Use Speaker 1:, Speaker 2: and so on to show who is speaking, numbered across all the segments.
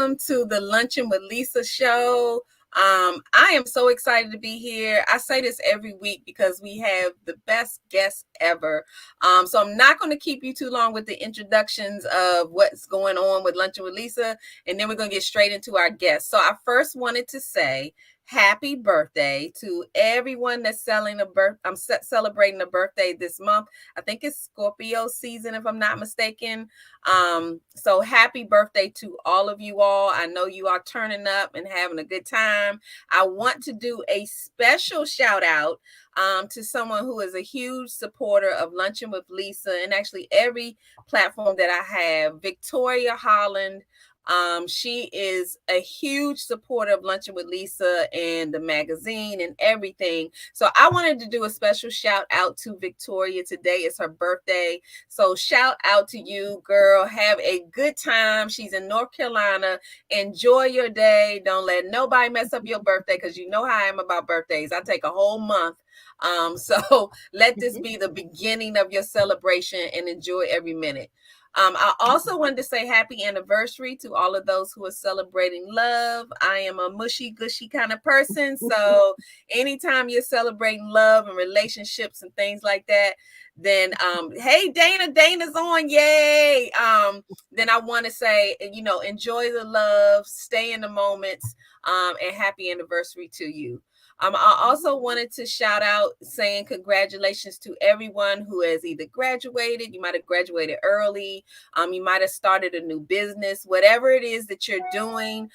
Speaker 1: welcome to the Lunchin with Lisa show. I am so excited to be here. I say this every week because we have the best guests ever. So I'm not going to keep you too long with the introductions of what's going on with Lunchin with Lisa, and then we're going to get straight into our guests. So I first wanted to say happy birthday to everyone that's celebrating a birthday this month. I think it's Scorpio season, if I'm not mistaken. So happy birthday to all of you all. I know you are turning up and having a good time. I want to do a special shout out to someone who is a huge supporter of Lunchin with Lisa and actually every platform that I have, Victoria Holland. She is a huge supporter of Lunchin with Lisa and the magazine and everything. So I wanted to do a special shout out to Victoria. Today is her birthday. So shout out to you, girl. Have a good time. She's in North Carolina. Enjoy your day. Don't let nobody mess up your birthday because you know how I am about birthdays. I take a whole month. So let this be the beginning of your celebration and enjoy every minute. I also wanted to say happy anniversary to all of those who are celebrating love. I am a mushy gushy kind of person. So anytime you're celebrating love and relationships and things like that, then hey, Dana's on, yay. Then I want to say, enjoy the love, stay in the moments, and happy anniversary to you. I also wanted to shout out saying congratulations to everyone who has either graduated, you might have graduated early, you might have started a new business, whatever it is that you're doing,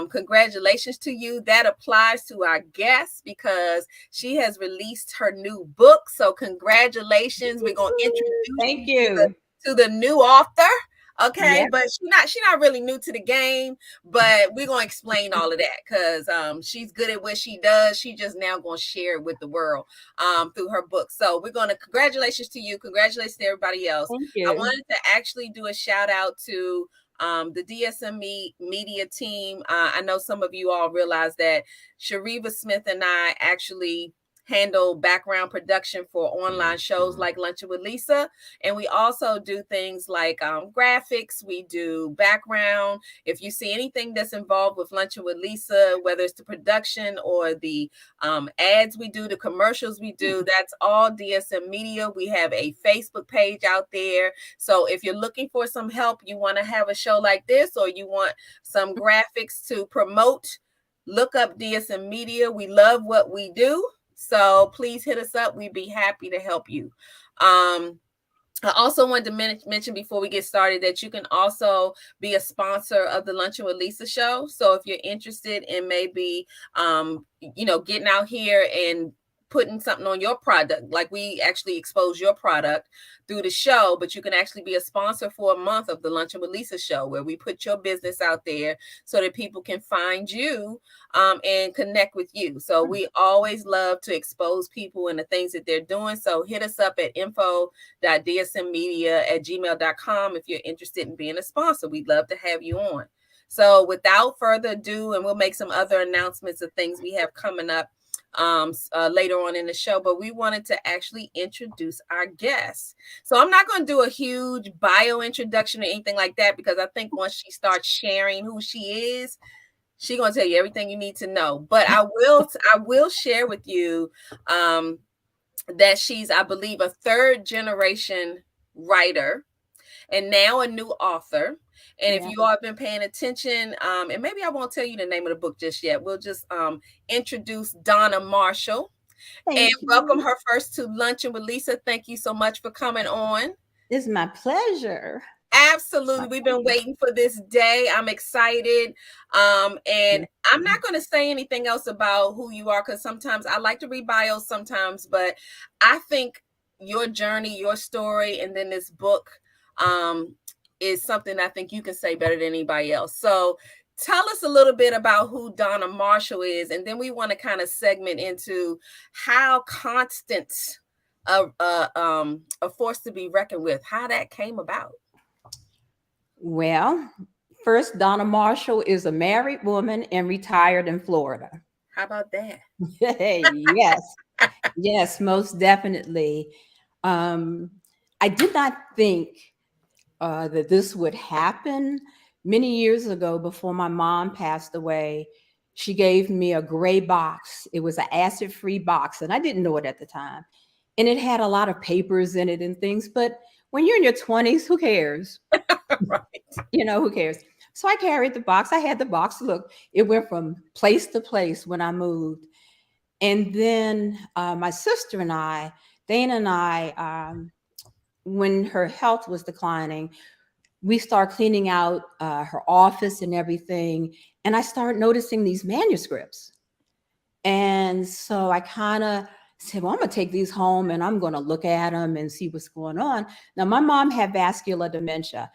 Speaker 1: congratulations to you. That applies to our guest because she has released her new book. So congratulations. We're going to introduce you to the new author. Okay, yep. But she's not really new to the game, but we're gonna explain all of that because she's good at what she does. She just now gonna share it with the world through her book. So we're gonna congratulations to you, congratulations to everybody else.
Speaker 2: Thank you.
Speaker 1: I wanted to actually do a shout out to the DSM media team. I know some of you all realize that Shariva Smith and I actually handle background production for online shows like Lunchin with Lisa. And we also do things like graphics. We do background. If you see anything that's involved with Lunchin with Lisa, whether it's the production or the ads we do, the commercials we do, that's all DSM Media. We have a Facebook page out there. So if you're looking for some help, you want to have a show like this, or you want some graphics to promote, look up DSM Media. We love what we do. So please hit us up. We'd be happy to help you. I also wanted to mention before we get started that you can also be a sponsor of the Lunchin with Lisa show. So if you're interested in maybe, getting out here and putting something on your product, like we actually expose your product through the show, but you can actually be a sponsor for a month of the Lunchin with Lisa show, where we put your business out there so that people can find you and connect with you. So we always love to expose people and the things that they're doing. So hit us up at info.dsmmedia@gmail.com if you're interested in being a sponsor. We'd love to have you on. So without further ado, and we'll make some other announcements of things we have coming up later on in the show, but we wanted to actually introduce our guests. So I'm not going to do a huge bio introduction or anything like that, because I think once she starts sharing who she is, she's going to tell you everything you need to know. But I will share with you that she's, I believe, a third generation writer and now a new author. And if you all have been paying attention, and maybe I won't tell you the name of the book just yet, we'll just introduce Donna Marshall. Thank you. Welcome her first to Lunchin with Lisa. Thank you so much for coming on.
Speaker 2: It's my pleasure.
Speaker 1: Absolutely. We've been waiting for this day. I'm excited. And I'm not going to say anything else about who you are, because sometimes I like to read bios sometimes, but I think your journey, your story, and then this book is something I think you can say better than anybody else. So tell us a little bit about who Donna Marshall is, and then we want to kind of segment into how constant a force to be reckoned with, how that came about.
Speaker 2: Well, first, Donna Marshall is a married woman and retired in Florida.
Speaker 1: How about that?
Speaker 2: Yes. Yes, most definitely. I did not think that this would happen. many years ago, before my mom passed away, she gave me a gray box. It was an acid-free box, and I didn't know it at the time. And it had a lot of papers in it and things, but when you're in your 20s, who cares?
Speaker 1: Right.
Speaker 2: Who cares? So I carried the box. I had the box. Look, it went from place to place when I moved. And then my sister and I, Dana and I, when her health was declining, we started cleaning out her office and everything. And I started noticing these manuscripts. And so I kind of said, well, I'm going to take these home and I'm going to look at them and see what's going on. Now, my mom had vascular dementia.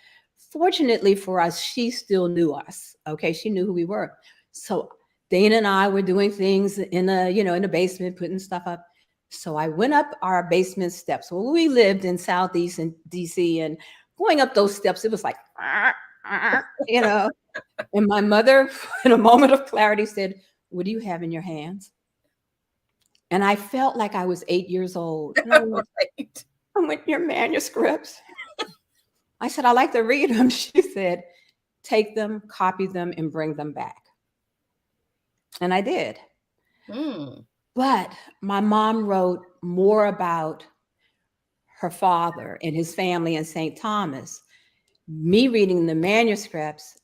Speaker 2: Fortunately for us, she still knew us. Okay. She knew who we were. So Dana and I were doing things in the basement, putting stuff up. So I went up our basement steps. Well, we lived in Southeast and DC, and going up those steps, it was like, and my mother, in a moment of clarity, said, what do you have in your hands? And I felt like I was 8 years old. And
Speaker 1: Right.
Speaker 2: I went, your manuscripts. I said, I like to read them. She said, take them, copy them, and bring them back. And I did. But my mom wrote more about her father and his family in St. Thomas. Me reading the manuscripts,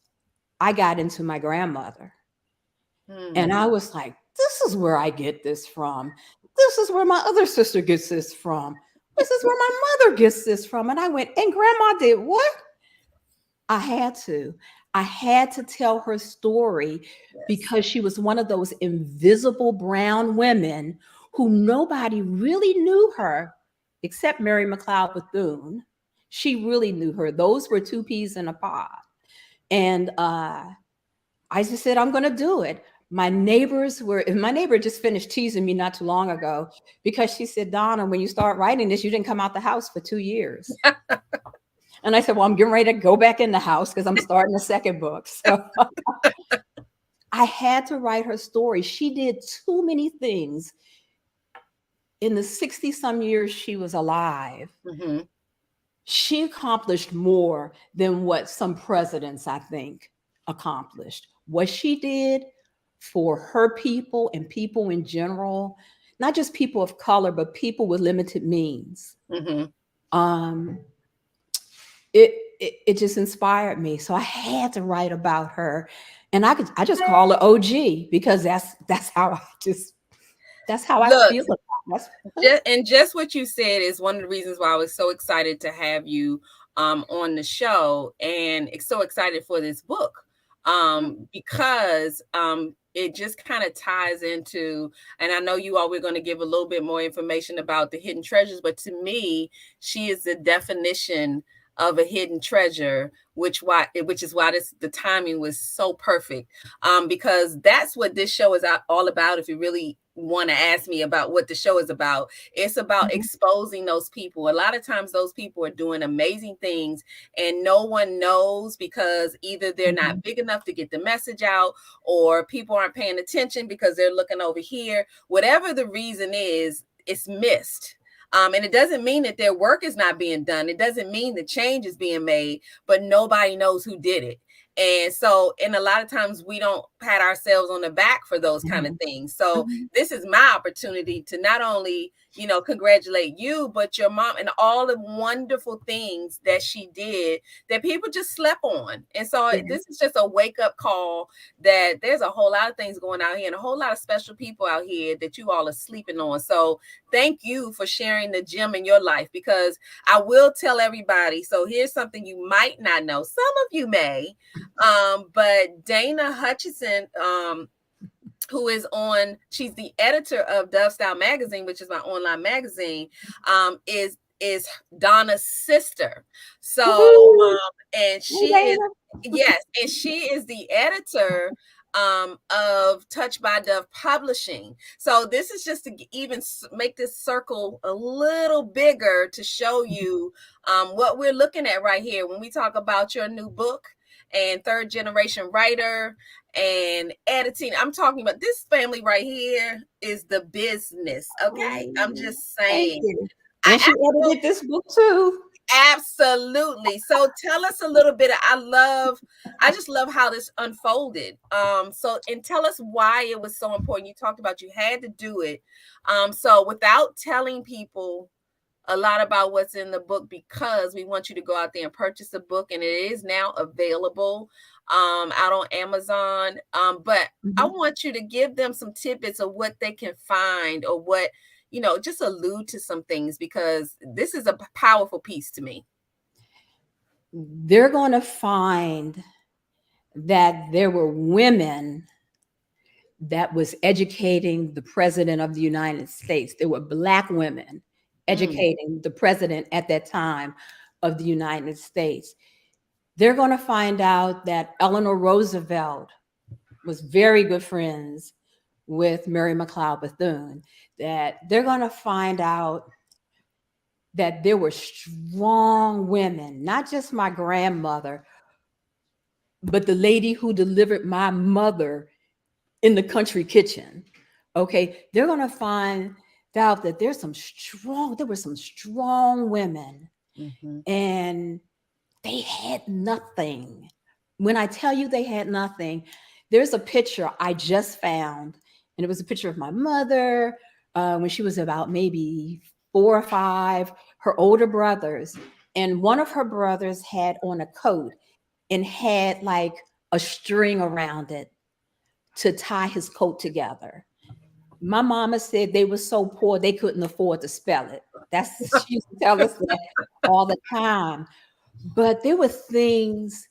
Speaker 2: I got into my grandmother. And I was like, this is where I get this from. This is where my other sister gets this from. This is where my mother gets this from. And I went, and grandma did what? I had to tell her story, because she was one of those invisible brown women who nobody really knew her except Mary McLeod Bethune. She really knew her. Those were two peas in a pod. And I just said, I'm going to do it. My neighbor just finished teasing me not too long ago, because she said, Donna, when you start writing this, you didn't come out the house for 2 years. And I said, well, I'm getting ready to go back in the house because I'm starting a second book. So I had to write her story. She did too many things in the 60 some years she was alive. She accomplished more than what some presidents, I think, accomplished. What she did for her people and people in general, not just people of color, but people with limited means. It just inspired me. So I had to write about her. And I just call her OG, because that's how I feel about it.
Speaker 1: And just what you said is one of the reasons why I was so excited to have you on the show, and so excited for this book, because it just kind of ties into, and I know you all we're going to give a little bit more information about the hidden treasures, but to me, she is the definition of a hidden treasure, which is why the timing was so perfect, because that's what this show is all about. If you really want to ask me about what the show is about, it's about exposing those people. A lot of times those people are doing amazing things and no one knows, because either they're not big enough to get the message out, or people aren't paying attention because they're looking over here. Whatever the reason is, it's missed. And it doesn't mean that their work is not being done. It doesn't mean the change is being made, but nobody knows who did it. And so, and a lot of times we don't pat ourselves on the back for those kind of things. So this is my opportunity to not only, congratulate you, but your mom and all the wonderful things that she did that people just slept on. And so this is just a wake up call that there's a whole lot of things going out here and a whole lot of special people out here that you all are sleeping on. So thank you for sharing the gem in your life, because I will tell everybody. So here's something you might not know. Some of you may, but Dana Hutchinson, she's the editor of Dove Style Magazine, which is my online magazine, is Donna's sister. So, and she is the editor of Touched by Dove Publishing. So this is just to even make this circle a little bigger to show you what we're looking at right here when we talk about your new book and third generation writer and editing. I'm talking about this family right here is the business. Okay. I'm just saying.
Speaker 2: And she edited this book too.
Speaker 1: Absolutely. So tell us a little bit. I just love how this unfolded. And tell us why it was so important. You talked about you had to do it. So without telling people a lot about what's in the book, because we want you to go out there and purchase the book, and it is now available out on Amazon. But I want you to give them some tidbits of what they can find, or what, just allude to some things, because this is a powerful piece to me.
Speaker 2: They're going to find that there were women that was educating the president of the United States. There were Black women educating the president at that time of the United States. They're going to find out that Eleanor Roosevelt was very good friends with Mary McLeod Bethune. That they're going to find out that there were strong women, not just my grandmother, but the lady who delivered my mother in the country kitchen. Okay, they're going to find out that there were some strong women, and they had nothing. When I tell you they had nothing, there's a picture I just found, and it was a picture of my mother when she was about maybe 4 or 5, her older brothers, and one of her brothers had on a coat and had like a string around it to tie his coat together. My mama said they were so poor they couldn't afford to spell it. She used to tell us that all the time. But there were things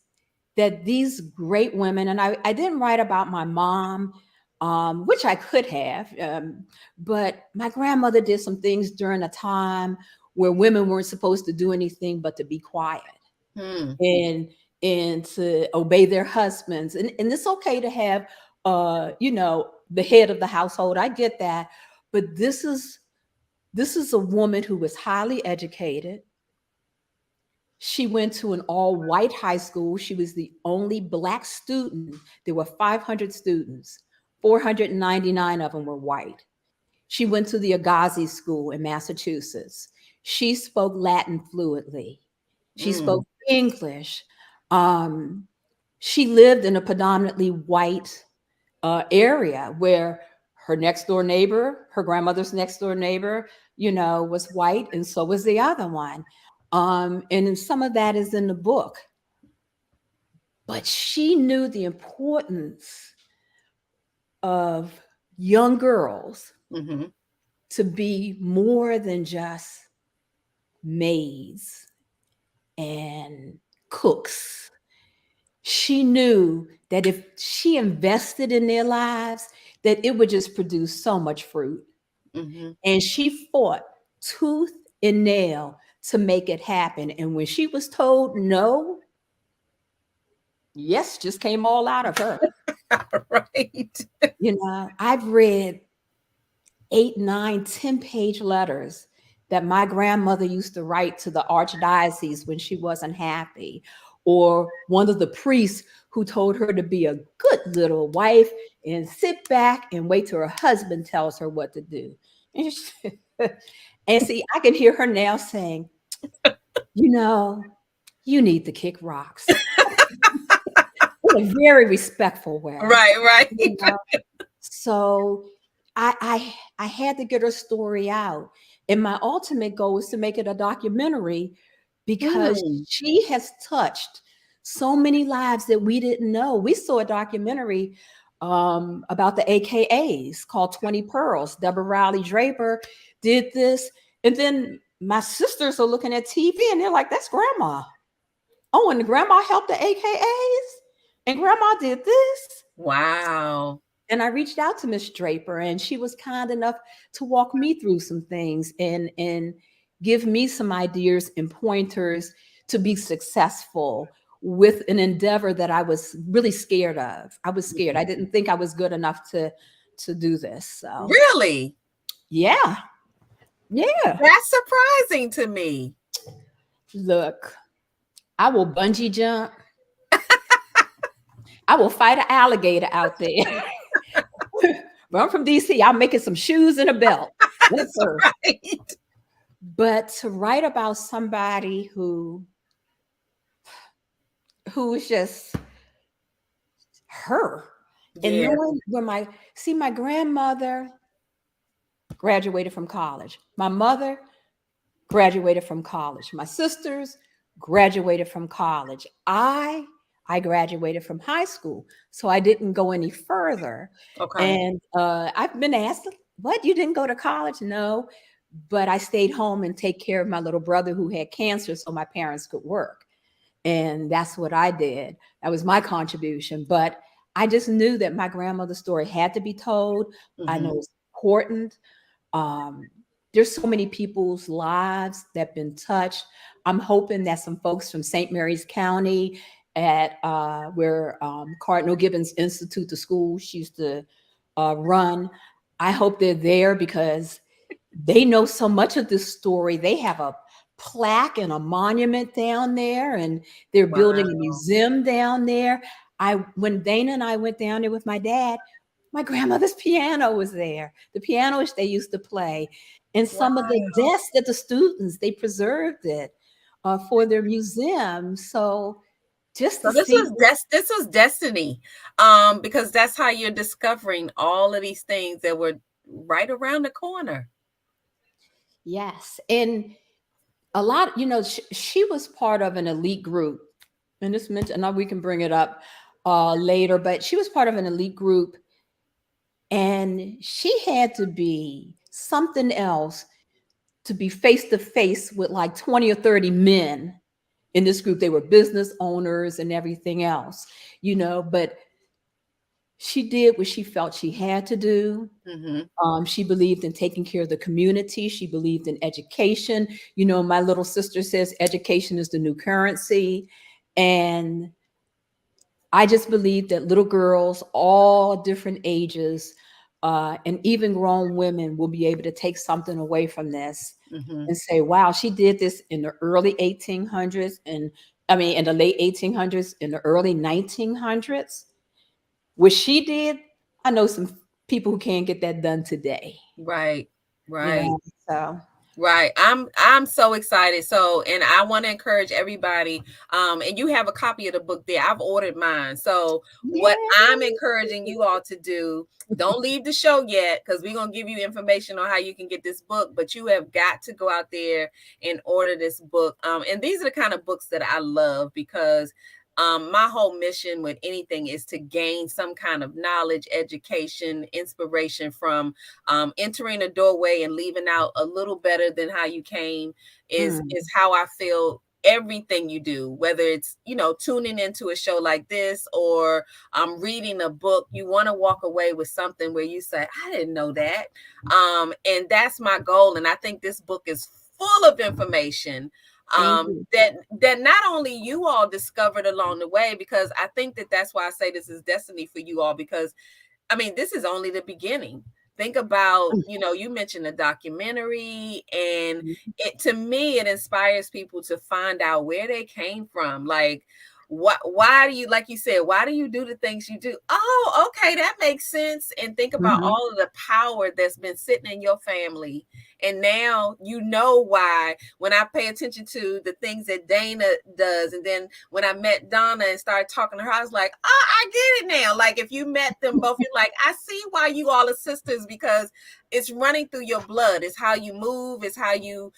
Speaker 2: that these great women, and I didn't write about my mom, which I could have, but my grandmother did some things during a time where women weren't supposed to do anything but to be quiet and to obey their husbands. And it's okay to have, the head of the household. I get that, but this is a woman who was highly educated. She went to an all-white high school. She was the only Black student. There were 500 students. 499 of them were white. She went to the Agassiz School in Massachusetts. She spoke Latin fluently. She spoke English. She lived in a predominantly white area where her grandmother's next door neighbor, was white, and so was the other one. And some of that is in the book. But she knew the importance of young girls to be more than just maids and cooks. She knew that if she invested in their lives, that it would just produce so much fruit. And she fought tooth and nail to make it happen. And when she was told no, yes just came all out of her.
Speaker 1: Right.
Speaker 2: I've read 8, 9, 10-page letters that my grandmother used to write to the archdiocese when she wasn't happy, or one of the priests who told her to be a good little wife and sit back and wait till her husband tells her what to do. And see, I can hear her now saying, you need to kick rocks. In a very respectful way.
Speaker 1: Right.
Speaker 2: So I had to get her story out. And my ultimate goal is to make it a documentary, because she has touched so many lives that we didn't know. We saw a documentary about the AKAs called 20 Pearls. Deborah Riley Draper did this. And then my sisters are looking at TV and they're like, that's grandma. Oh, and grandma helped the AKAs? And grandma did this?
Speaker 1: Wow.
Speaker 2: And I reached out to Miss Draper, and she was kind enough to walk me through some things and give me some ideas and pointers to be successful with an endeavor that I was really scared of. I was scared. I didn't think I was good enough to do this. So
Speaker 1: really?
Speaker 2: Yeah.
Speaker 1: That's surprising to me.
Speaker 2: Look, I will bungee jump. I will fight an alligator out there. But I'm from DC. I'm making some shoes and a belt. Yes, sir.
Speaker 1: Right.
Speaker 2: But to write about somebody who was just her, and
Speaker 1: Yeah.
Speaker 2: knowing when my grandmother graduated from college, my mother graduated from college, my sisters graduated from college, I graduated from high school, so I didn't go any further.
Speaker 1: Okay.
Speaker 2: And I've been asked, what, you didn't go to college? No, but I stayed home and take care of my little brother who had cancer so my parents could work. And that's what I did. That was my contribution. But I just knew that my grandmother's story had to be told. I know
Speaker 1: Mm-hmm.
Speaker 2: it's important. Um, there's so many people's lives that have been touched. I'm hoping that some folks from St. Mary's County at where Cardinal Gibbons Institute, the school she used to run, I hope they're there because they know so much of this story. They have a plaque and a monument down there, and they're building a
Speaker 1: Wow.
Speaker 2: museum down there. When Dana and I went down there with my dad, my grandmother's piano was there, the piano which they used to play, and
Speaker 1: Wow.
Speaker 2: some of the desks that the students, they preserved it for their museum. So just
Speaker 1: So
Speaker 2: to see,
Speaker 1: this was destiny, because that's how you're discovering all of these things that were right around the corner.
Speaker 2: yes, and a lot, she was part of an elite group, and this mentioned, now we can bring it up later, but she was part of an elite group, and she had to be something else to be face to face with like 20 or 30 men in this group. They were business owners and everything else, but she did what she felt she had to do.
Speaker 1: Mm-hmm.
Speaker 2: She believed in taking care of the community. She believed in education. My little sister says education is the new currency. And I just believe that little girls, all different ages, and even grown women will be able to take something away from this
Speaker 1: Mm-hmm.
Speaker 2: and say, wow, she did this in the early 1800s. And I mean, in the late 1800s, in the early 1900s. What she did, I know some people who can't get that done today.
Speaker 1: Right.
Speaker 2: Yeah.
Speaker 1: Right.
Speaker 2: So,
Speaker 1: Right. I'm so excited. So, and I want to encourage everybody. And you have a copy of the book there. I've ordered mine. So, what I'm
Speaker 2: yay.
Speaker 1: encouraging you all to do, don't leave the show yet because we're gonna give you information on how you can get this book. But you have got to go out there and order this book. And these are the kind of books that I love because my whole mission with anything is to gain some kind of knowledge, education, inspiration from entering a doorway and leaving out a little better than how you came
Speaker 2: Mm,
Speaker 1: is how I feel everything you do, whether it's tuning into a show like this or reading a book. You want to walk away with something where you say, I didn't know that. And that's my goal. And I think this book is full of information
Speaker 2: thank you.
Speaker 1: that not only you all discovered along the way, because I think that's why I say this is destiny for you all, because I mean, this is only the beginning. Think about, you mentioned a documentary, and it, to me, it inspires people to find out where they came from. Like, why do you, like you said, why do you do the things you do? Oh, okay, that makes sense. And think about
Speaker 2: Mhm.
Speaker 1: all of the power that's been sitting in your family. And now you know why. When I pay attention to the things that Dana does, and then when I met Donna and started talking to her, I was like, oh, I get it now. Like if you met them both, you're like, I see why you all are sisters, because it's running through your blood. It's how you move. It's how you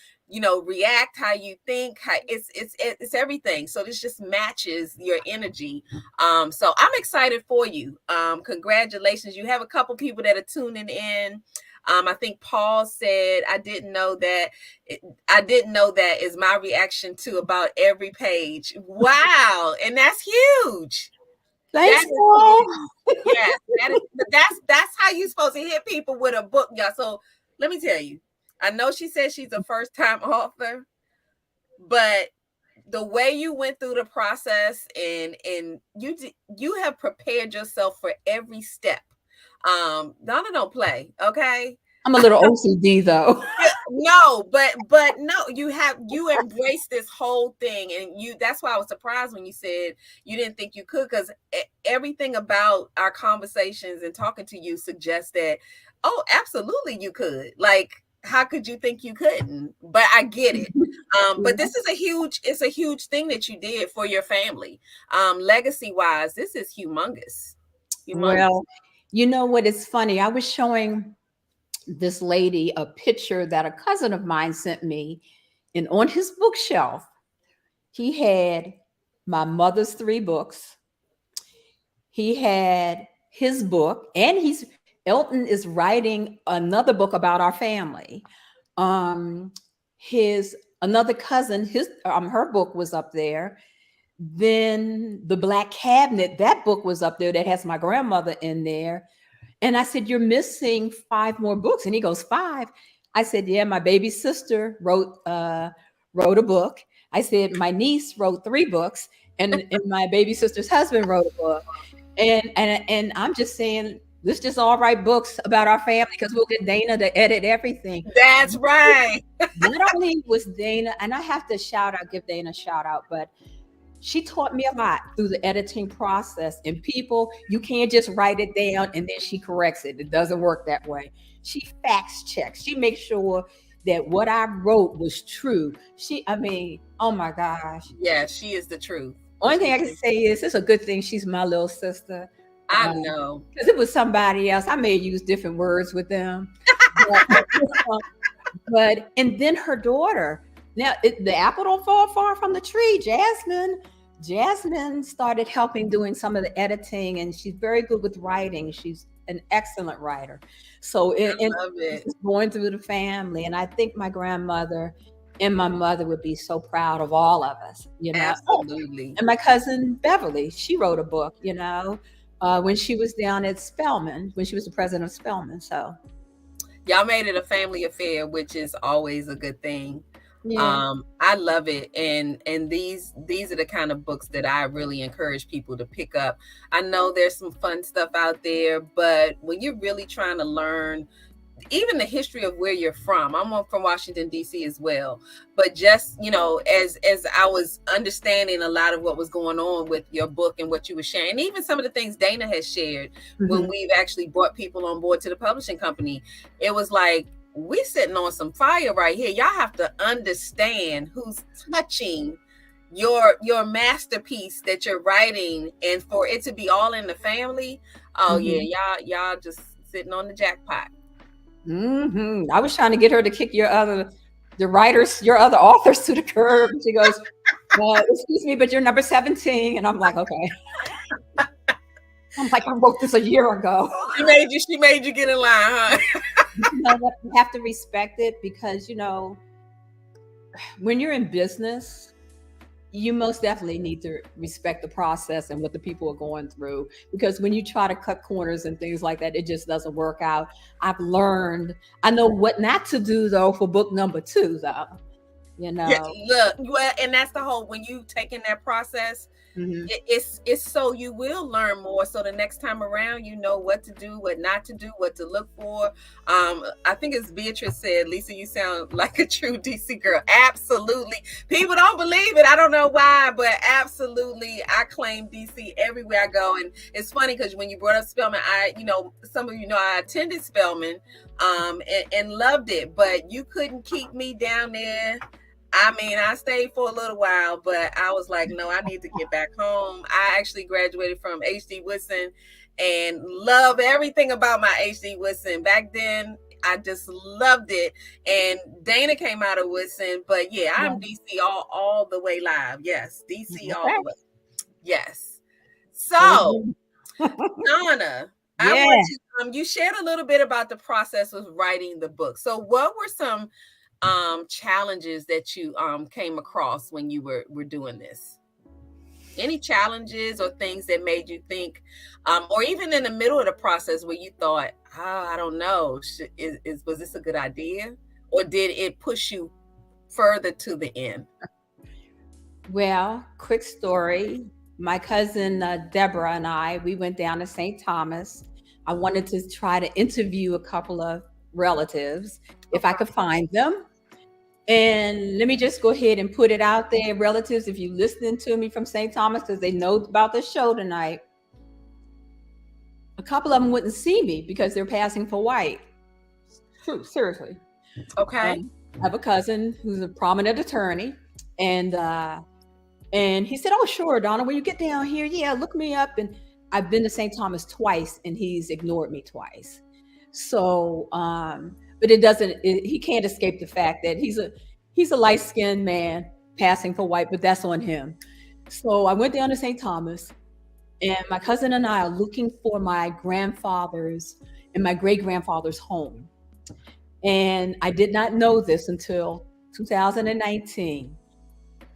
Speaker 1: react, how you think. It's everything. So this just matches your energy. So I'm excited for you. Congratulations. You have a couple people that are tuning in. I think Paul said, I didn't know that. I didn't know that is my reaction to about every page. Wow. And that's huge. That
Speaker 2: Thanks,
Speaker 1: is
Speaker 2: Paul.
Speaker 1: huge. Yes, that's how you supposed to hit people with a book, y'all. So let me tell you, I know she said she's a first time author, but the way you went through the process and you have prepared yourself for every step. Donna don't play, okay?
Speaker 2: I'm a little OCD though.
Speaker 1: No, but no, you embrace this whole thing, and that's why I was surprised when you said you didn't think you could, because everything about our conversations and talking to you suggests that, oh, absolutely you could. Like how could you think you couldn't? But I get it. But
Speaker 2: Yeah.
Speaker 1: this is it's a huge thing that you did for your family. Legacy wise, this is humongous. Humongous.
Speaker 2: Well, you know what? It's funny. I was showing this lady a picture that a cousin of mine sent me, and on his bookshelf, he had my mother's 3 books. He had his book, and Elton is writing another book about our family. Um, his another cousin, her book was up there. Then the Black Cabinet, that book was up there that has my grandmother in there. And I said, "You're missing 5 more books." And he goes, "5?" I said, "Yeah, my baby sister wrote a book." I said, "My niece wrote 3 books, and my baby sister's husband wrote a book." And I'm just saying, let's just all write books about our family, because we'll get Dana to edit everything.
Speaker 1: That's right.
Speaker 2: Not only was Dana, and I have to give Dana a shout out, but she taught me a lot through the editing process. And people, you can't just write it down and then she corrects it. It doesn't work that way. She facts checks. She makes sure that what I wrote was true. Oh my gosh.
Speaker 1: Yeah, she is the truth.
Speaker 2: Only thing I can say is it's a good thing she's my little sister.
Speaker 1: I know.
Speaker 2: Because it was somebody else, I may use different words with them. And then her daughter. Now, the apple don't fall far from the tree. Jasmine started helping doing some of the editing, and she's very good with writing. She's an excellent writer. So it's going through the family. And I think my grandmother and my mother would be so proud of all of us,
Speaker 1: Absolutely.
Speaker 2: And my cousin Beverly, she wrote a book, when she was down at Spelman, when she was the president of Spelman. So
Speaker 1: y'all made it a family affair, which is always a good thing.
Speaker 2: yeah.
Speaker 1: I love it. And these are the kind of books that I really encourage people to pick up. I know there's some fun stuff out there, but when you're really trying to learn even the history of where you're from. I'm from Washington, D.C. as well. But just, as I was understanding a lot of what was going on with your book and what you were sharing, even some of the things Dana has shared when we've actually brought people on board to the publishing company, it was like, we're sitting on some fire right here. Y'all have to understand who's touching your masterpiece that you're writing, and for it to be all in the family. Oh yeah, y'all just sitting on the jackpot.
Speaker 2: I was trying to get her to kick your other authors to the curb. She goes, "Excuse me, but you're number 17." And I'm like, "Okay." I'm like, "I wrote this a year ago."
Speaker 1: She made you get in line, huh?
Speaker 2: You know what? You have to respect it, because when you're in business, you most definitely need to respect the process and what the people are going through, because when you try to cut corners and things like that, it just doesn't work out. I know what not to do though for book number 2 though.
Speaker 1: Yeah, look, well, and that's the whole, when you take in that process, it's so you will learn more. So the next time around, you know what to do, what not to do, what to look for. I think as Beatrice said, Lisa, you sound like a true DC girl. Absolutely. People don't believe it. I don't know why, but absolutely. I claim DC everywhere I go. And it's funny because when you brought up Spelman, some of you know I attended Spelman and loved it, but you couldn't keep me down there. I mean, I stayed for a little while, but I was like, no, I need to get back home. I actually graduated from H.D. Woodson and love everything about my H.D. Woodson. Back then, I just loved it. And Dana came out of Woodson, but yeah, I'm DC all the way live. Yes, DC all the way. Yes. So, Donna, I want you shared a little bit about the process of writing the book. So what were some challenges that you came across when you were doing this? Any challenges or things that made you think, or even in the middle of the process where you thought, I don't know, was this a good idea, or did it push you further to the end?
Speaker 2: Well, quick story. My cousin Deborah and we went down to St. Thomas. I wanted to try to interview a couple of relatives if I could find them. And let me just go ahead and put it out there, relatives, if you're listening to me from St. Thomas, because they know about the show tonight. A couple of them wouldn't see me because they're passing for white. True, seriously.
Speaker 1: Okay.
Speaker 2: I have a cousin who's a prominent attorney, and he said, "Oh, sure, Donna, when you get down here, yeah, look me up." And I've been to St. Thomas twice, and he's ignored me twice. So, but he can't escape the fact that he's a light skinned man passing for white, but that's on him. So I went down to St. Thomas, and my cousin and I are looking for my grandfather's and my great grandfather's home. And I did not know this until 2019.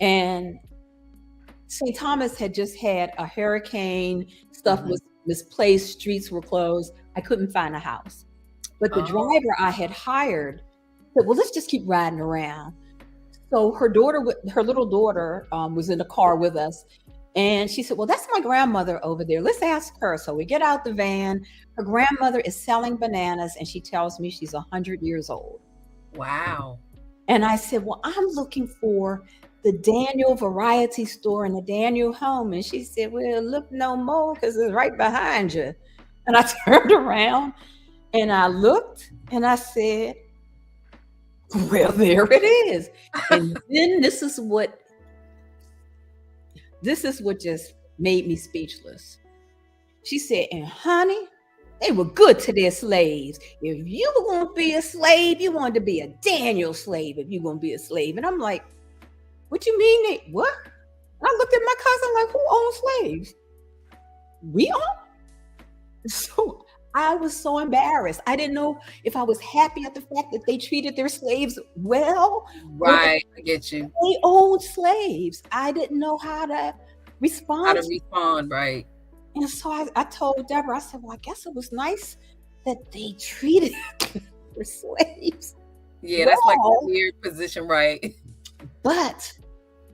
Speaker 2: And St. Thomas had just had a hurricane, stuff was misplaced, streets were closed. I couldn't find a house. But the driver I had hired said, "Well, let's just keep riding around." So her little daughter, was in the car with us. And she said, "Well, that's my grandmother over there. Let's ask her." So we get out the van. Her grandmother is selling bananas, and she tells me she's 100 years old.
Speaker 1: Wow.
Speaker 2: And I said, "Well, I'm looking for the Daniel variety store and the Daniel home." And she said, "Well, look no more because it's right behind you." And I turned around and I looked and I said, "Well, there it is." And then this is what just made me speechless. She said, "And honey, they were good to their slaves. If you were going to be a slave, you wanted to be a Daniel slave if you were going to be a slave." And I'm like, "What you mean what?" And I looked at my cousin like, "Who owns slaves? We own?" So I was so embarrassed. I didn't know if I was happy at the fact that they treated their slaves well.
Speaker 1: Right. I get you.
Speaker 2: They owned slaves. I didn't know how to respond.
Speaker 1: Right.
Speaker 2: And so I told Deborah, I said, "Well, I guess it was nice that they treated their slaves."
Speaker 1: Yeah, that's like a weird position, right?
Speaker 2: But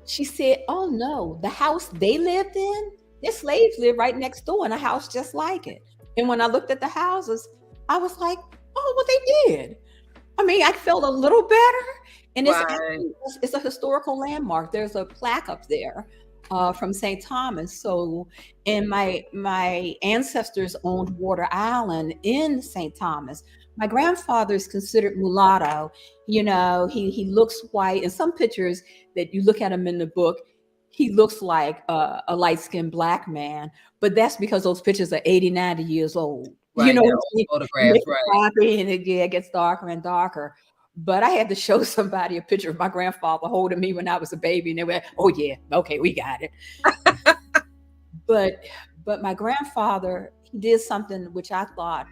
Speaker 2: she said, "Oh no, the house they lived in, their slaves lived right next door in a house just like it." And when I looked at the houses, I was like, "Oh, well, they did." I mean, I felt a little better. And it's a historical landmark. There's a plaque up there from St. Thomas. So, and my ancestors owned Water Island in St. Thomas. My grandfather is considered mulatto. You know, he looks white. In some pictures that you look at him in the book, he looks like a light-skinned black man. But that's because those pictures are 80, 90 years old.
Speaker 1: Right,
Speaker 2: you know,
Speaker 1: photographs, right?
Speaker 2: And it gets darker and darker. But I had to show somebody a picture of my grandfather holding me when I was a baby, and they went, "Oh yeah, okay, we got it." But my grandfather, he did something which I thought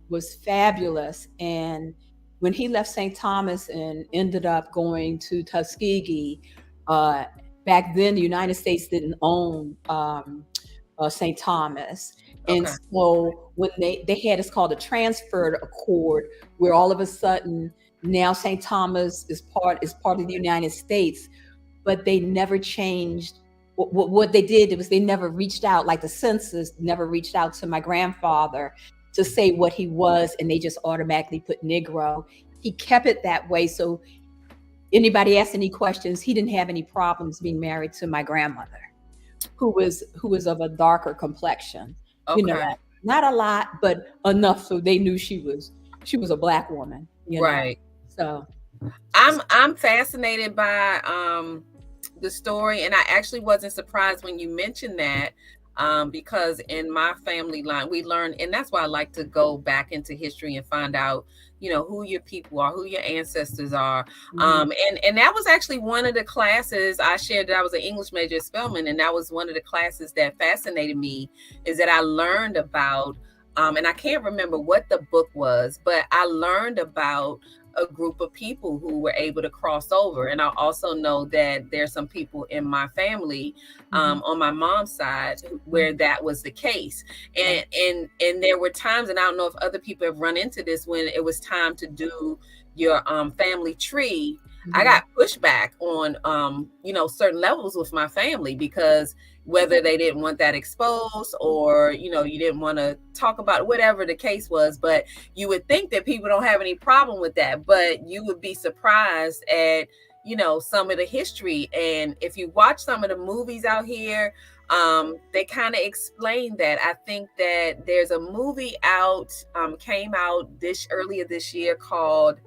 Speaker 2: was fabulous. And when he left St. Thomas and ended up going to Tuskegee, back then the United States didn't own St. Thomas. And so when they had, it's called a transferred accord, where all of a sudden now St. Thomas is part of the United States, but they never changed. What they did was they never reached out, like the census never reached out to my grandfather to say what he was, and they just automatically put Negro. He kept it that way, so anybody asked any questions, he didn't have any problems being married to my grandmother, who was of a darker complexion. You know, not a lot, but enough so they knew she was a black woman.
Speaker 1: Right.
Speaker 2: So
Speaker 1: I'm fascinated by the story, and I actually wasn't surprised when you mentioned that, because in my family line we learned, and that's why I like to go back into history and find out, you know, who your people are, who your ancestors are. And that was actually one of the classes I shared, that I was an English major at Spelman, and that was one of the classes that fascinated me, is that I learned about, and I can't remember what the book was, but I learned about a group of people who were able to cross over. And I also know that there's some people in my family, on my mom's side, where that was the case. And there were times, and I don't know if other people have run into this, when it was time to do your family tree, I got pushback on you know, certain levels with my family, because whether they didn't want that exposed, or, you know, you didn't want to talk about it, whatever the case was. But you would think that people don't have any problem with that, but you would be surprised at, you know, some of the history. And if you watch some of the movies out here, they kind of explain that. I think that there's a movie out, came out earlier this year, called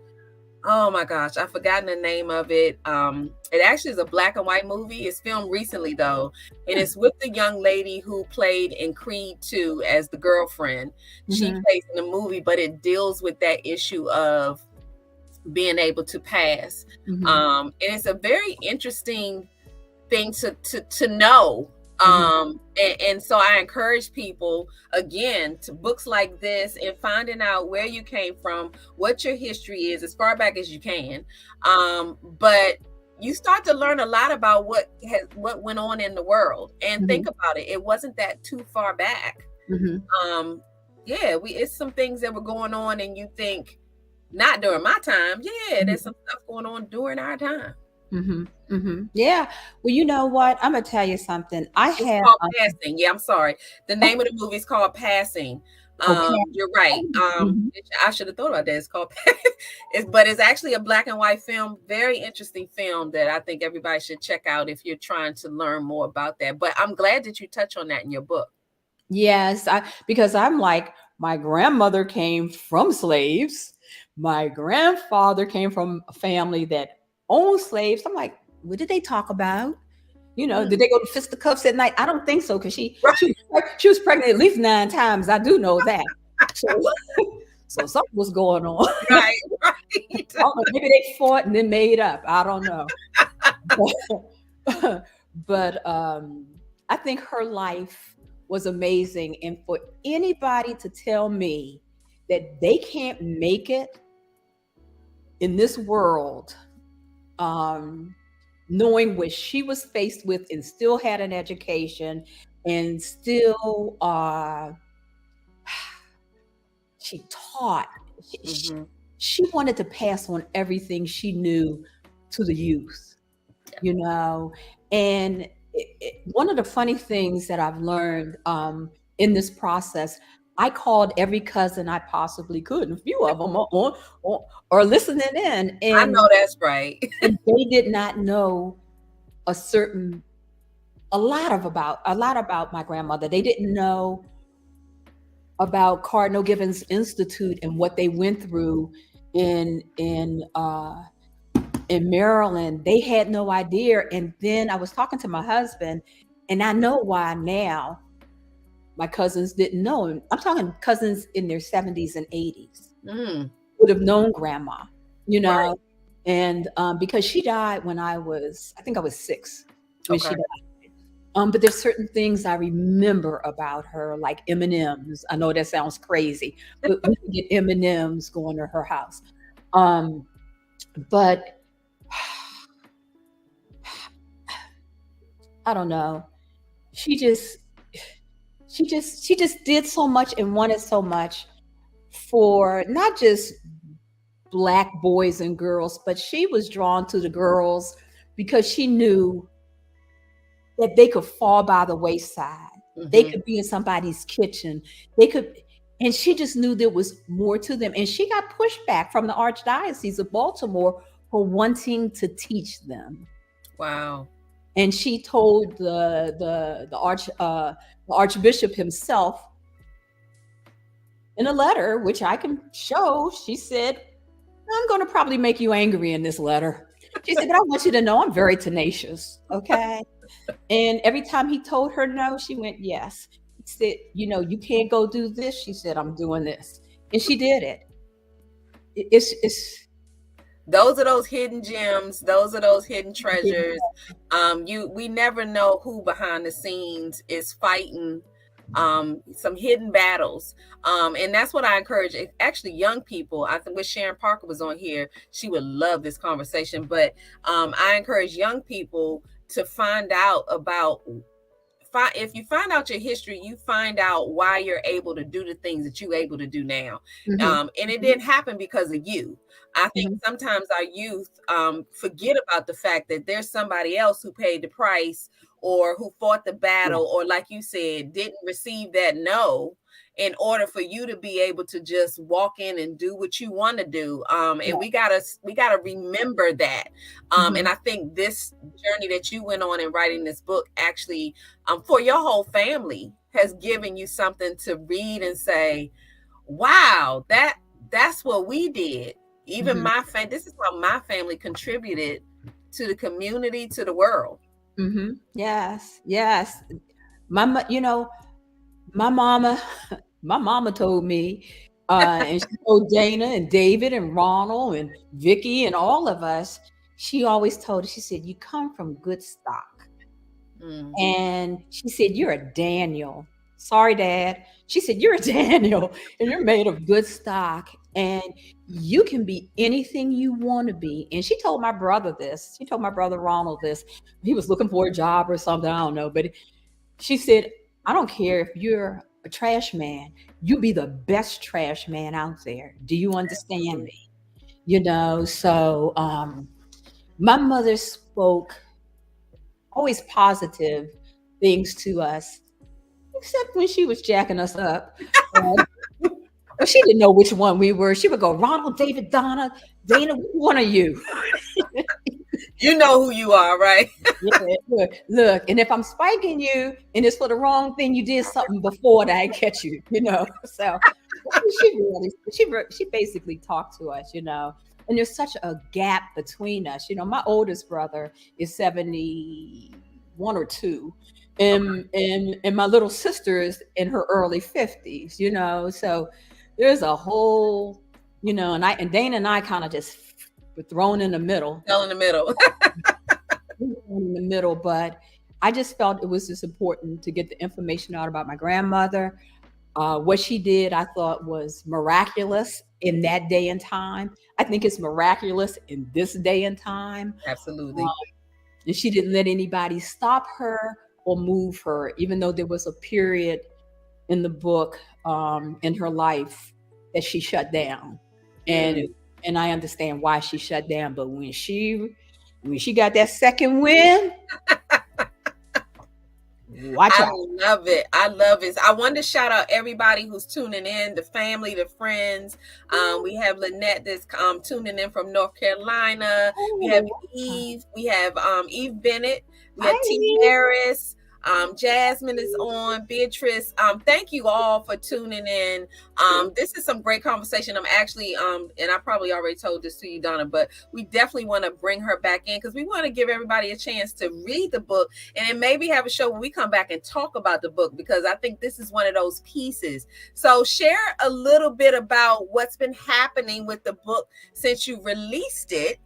Speaker 1: Oh my gosh, I've forgotten the name of it. It actually is a black and white movie. It's filmed recently though, and it's with the young lady who played in Creed 2 as the girlfriend. She
Speaker 2: Mm-hmm.
Speaker 1: plays in the movie, but it deals with that issue of being able to pass.
Speaker 2: Mm-hmm.
Speaker 1: And it's a very interesting thing to know.
Speaker 2: Mm-hmm.
Speaker 1: And so I encourage people again to books like this and finding out where you came from, what your history is as far back as you can. But you start to learn a lot about what went on in the world, and think about it. It wasn't that too far back.
Speaker 2: Mm-hmm.
Speaker 1: Yeah, it's some things that were going on, and you think not during my time. Yeah, there's some stuff going on during our time.
Speaker 2: Mm-hmm. Mm-hmm. Yeah. Well, you know what? I'm gonna tell you something. I
Speaker 1: It's
Speaker 2: had
Speaker 1: called Passing. Yeah, I'm sorry. The
Speaker 2: oh,
Speaker 1: name of the movie is called Passing.
Speaker 2: okay.
Speaker 1: You're right.
Speaker 2: Mhm.
Speaker 1: I should have thought about that. It's called but it's actually a black and white film. Very interesting film that I think everybody should check out if you're trying to learn more about that. But I'm glad that you touch on that in your book.
Speaker 2: Yes, because I'm like, my grandmother came from slaves. My grandfather came from a family that owned slaves. I'm like, what did they talk about? You know, did they go to fisticuffs at night? I don't think so, because she was pregnant at least 9 times. I do know that. So so something was going on.
Speaker 1: Right,
Speaker 2: I
Speaker 1: right.
Speaker 2: don't know, maybe they fought and then made up. I don't know. But I think her life was amazing. And for anybody to tell me that they can't make it in this world, knowing what she was faced with and still had an education and still she taught, she,
Speaker 1: Mm-hmm.
Speaker 2: she wanted to pass on everything she knew to the youth, you know. And one of the funny things that I've learned in this process, I called every cousin I possibly could, and a few of them are listening in,
Speaker 1: I know that's right.
Speaker 2: and they did not know a certain a lot about my grandmother. They didn't know about Cardinal Gibbons Institute and what they went through in in uh, in Maryland. They had no idea. And then I was talking to my husband, and I know why now my cousins didn't know. And I'm talking cousins in their 70s and 80s
Speaker 1: Mm,
Speaker 2: would have known grandma, you
Speaker 1: right.
Speaker 2: know, and because she died when I think I was 6 when she
Speaker 1: Okay.
Speaker 2: died. But there's certain things I remember about her, like M&Ms. I know that sounds crazy, but we could get M&Ms going to her house. Um, but I don't know. She just she just did so much and wanted so much for not just black boys and girls, but she was drawn to the girls because she knew that they could fall by the wayside. They
Speaker 1: Mm-hmm.
Speaker 2: could be in somebody's kitchen. They could, and she just knew there was more to them. And she got pushback from the Archdiocese of Baltimore for wanting to teach them.
Speaker 1: Wow.
Speaker 2: And she told the Archbishop himself in a letter, which I can show. She said, "I'm going to probably make you angry in this letter." She said, "But I want you to know I'm very tenacious, okay?" And every time he told her no, she went yes. He said, "You can't go do this." She said, "I'm doing this," and she did it. It's
Speaker 1: Those are those hidden gems. Those are those hidden treasures. We never know who behind the scenes is fighting some hidden battles. And that's what I encourage. Actually, young people. I think, wish Sharon Parker was on here, she would love this conversation. But I encourage young people to find out about, if you find out your history, you find out why you're able to do the things that you're able to do now.
Speaker 2: Mhm,
Speaker 1: And it didn't happen because of you. I think
Speaker 2: mhm,
Speaker 1: sometimes our youth forget about the fact that there's somebody else who paid the price, or who fought the
Speaker 2: yeah,
Speaker 1: battle, or like you said, didn't receive that no, in order for you to be able to just walk in and do what you want to do.
Speaker 2: yeah,
Speaker 1: And we gotta remember that. And
Speaker 2: mhm,
Speaker 1: I think this journey that you went on in writing this book actually, for your whole family, has given you something to read and say, wow, that's what we did. Even my family, this is how my family contributed to the community, to the world.
Speaker 2: Yes, yes. You know, my mama, my mama told me, and she told Dana and David and Ronald and Vicky and all of us. She always told us. She said, "You come from good stock," and she said, "You're a Daniel." Sorry, Dad. She said, "You're a Daniel, and you're made of good stock, and you can be anything you want to be." And she told my brother this. She told my brother Ronald this. He was looking for a job or something. I don't know, but she said, "I don't care if you're a trash man, you be the best trash man out there. Do you understand me?" You know, so my mother spoke always positive things to us, except when she was jacking us up. Well, she didn't know which one we were. She would go, "Ronald, David, Donna, Dana, which one are you?"
Speaker 1: You know who you are, right?
Speaker 2: Yeah, look, and if I'm spiking you and it's for the wrong thing, you did something before that I catch you, you know. So she basically talked to us, you know. And there's such a gap between us. You know, my oldest brother is 71 or 2. And my little sister is in her early 50s, you know. So there's a whole, you know, and Dana and I kind of just were thrown in the middle.
Speaker 1: Fell in the middle.
Speaker 2: In the middle, but I just felt it was just important to get the information out about my grandmother. What she did, I thought, was miraculous in that day and time. I think it's miraculous in this day and time.
Speaker 1: Absolutely.
Speaker 2: And she didn't let anybody stop her or move her, even though there was a period in the book, in her life, that she shut down. And I understand why she shut down. But when she got that second win, watch out.
Speaker 1: I love it. I love it. I wanted to shout out everybody who's tuning in, the family, the friends. We have Lynette that's tuning in from North Carolina. We have Eve. We have Eve Bennett. We have T. Harris. Jasmine is on, Beatrice. Thank you all for tuning in. This is some great conversation. I'm actually, and I probably already told this to you, Donna, but we definitely want to bring her back in because we want to give everybody a chance to read the book and then maybe have a show where we come back and talk about the book, because I think this is one of those pieces. So share a little bit about what's been happening with the book since you released it.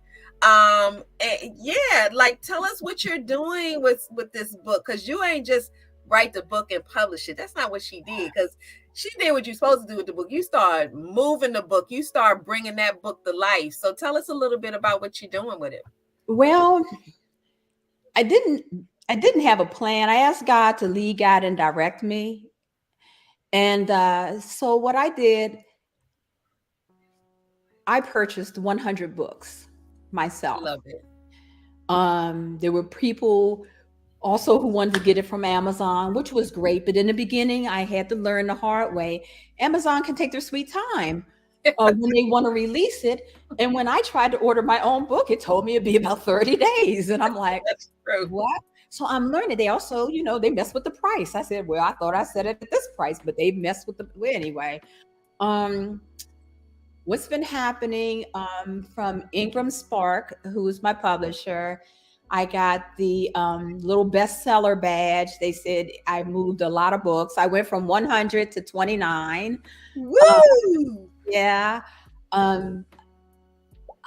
Speaker 1: Yeah, like tell us what you're doing with this book, because you ain't just write the book and publish it. That's not what she did, because she did what you're supposed to do with the book. You start moving the book, you start bringing that book to life. So tell us a little bit about what you're doing with it.
Speaker 2: Well, I didn't have a plan. I asked God to lead, guide, and direct me. And so what I did, I purchased 100 books myself.
Speaker 1: I love it.
Speaker 2: There were people also who wanted to get it from Amazon, which was great. But in the beginning, I had to learn the hard way. Amazon can take their sweet time when they want to release it. And when I tried to order my own book, it told me it'd be about 30 days. And I'm like,
Speaker 1: that's true.
Speaker 2: What? So I'm learning. They also, you know, they mess with the price. I said, well, I thought I said it at this price, but they messed with well, anyway. What's been happening from Ingram Spark, who is my publisher, I got the little bestseller badge. They said I moved a lot of books. I went from 100 to 29.
Speaker 1: Woo!
Speaker 2: Yeah.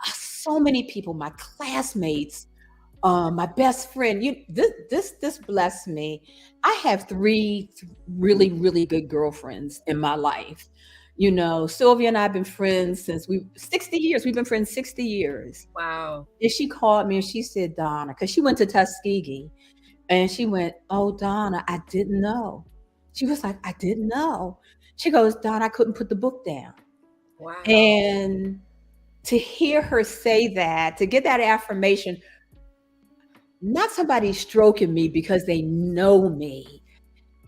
Speaker 2: So many people, my classmates, my best friend. This blessed me. I have 3 really, really good girlfriends in my life. You know, Sylvia and I have been friends since 60 years. We've been friends 60 years.
Speaker 1: Wow.
Speaker 2: And she called me and she said, Donna, because she went to Tuskegee. And she went, oh, Donna, I didn't know. She was like, I didn't know. She goes, Donna, I couldn't put the book down.
Speaker 1: Wow.
Speaker 2: And to hear her say that, to get that affirmation, not somebody stroking me because they know me.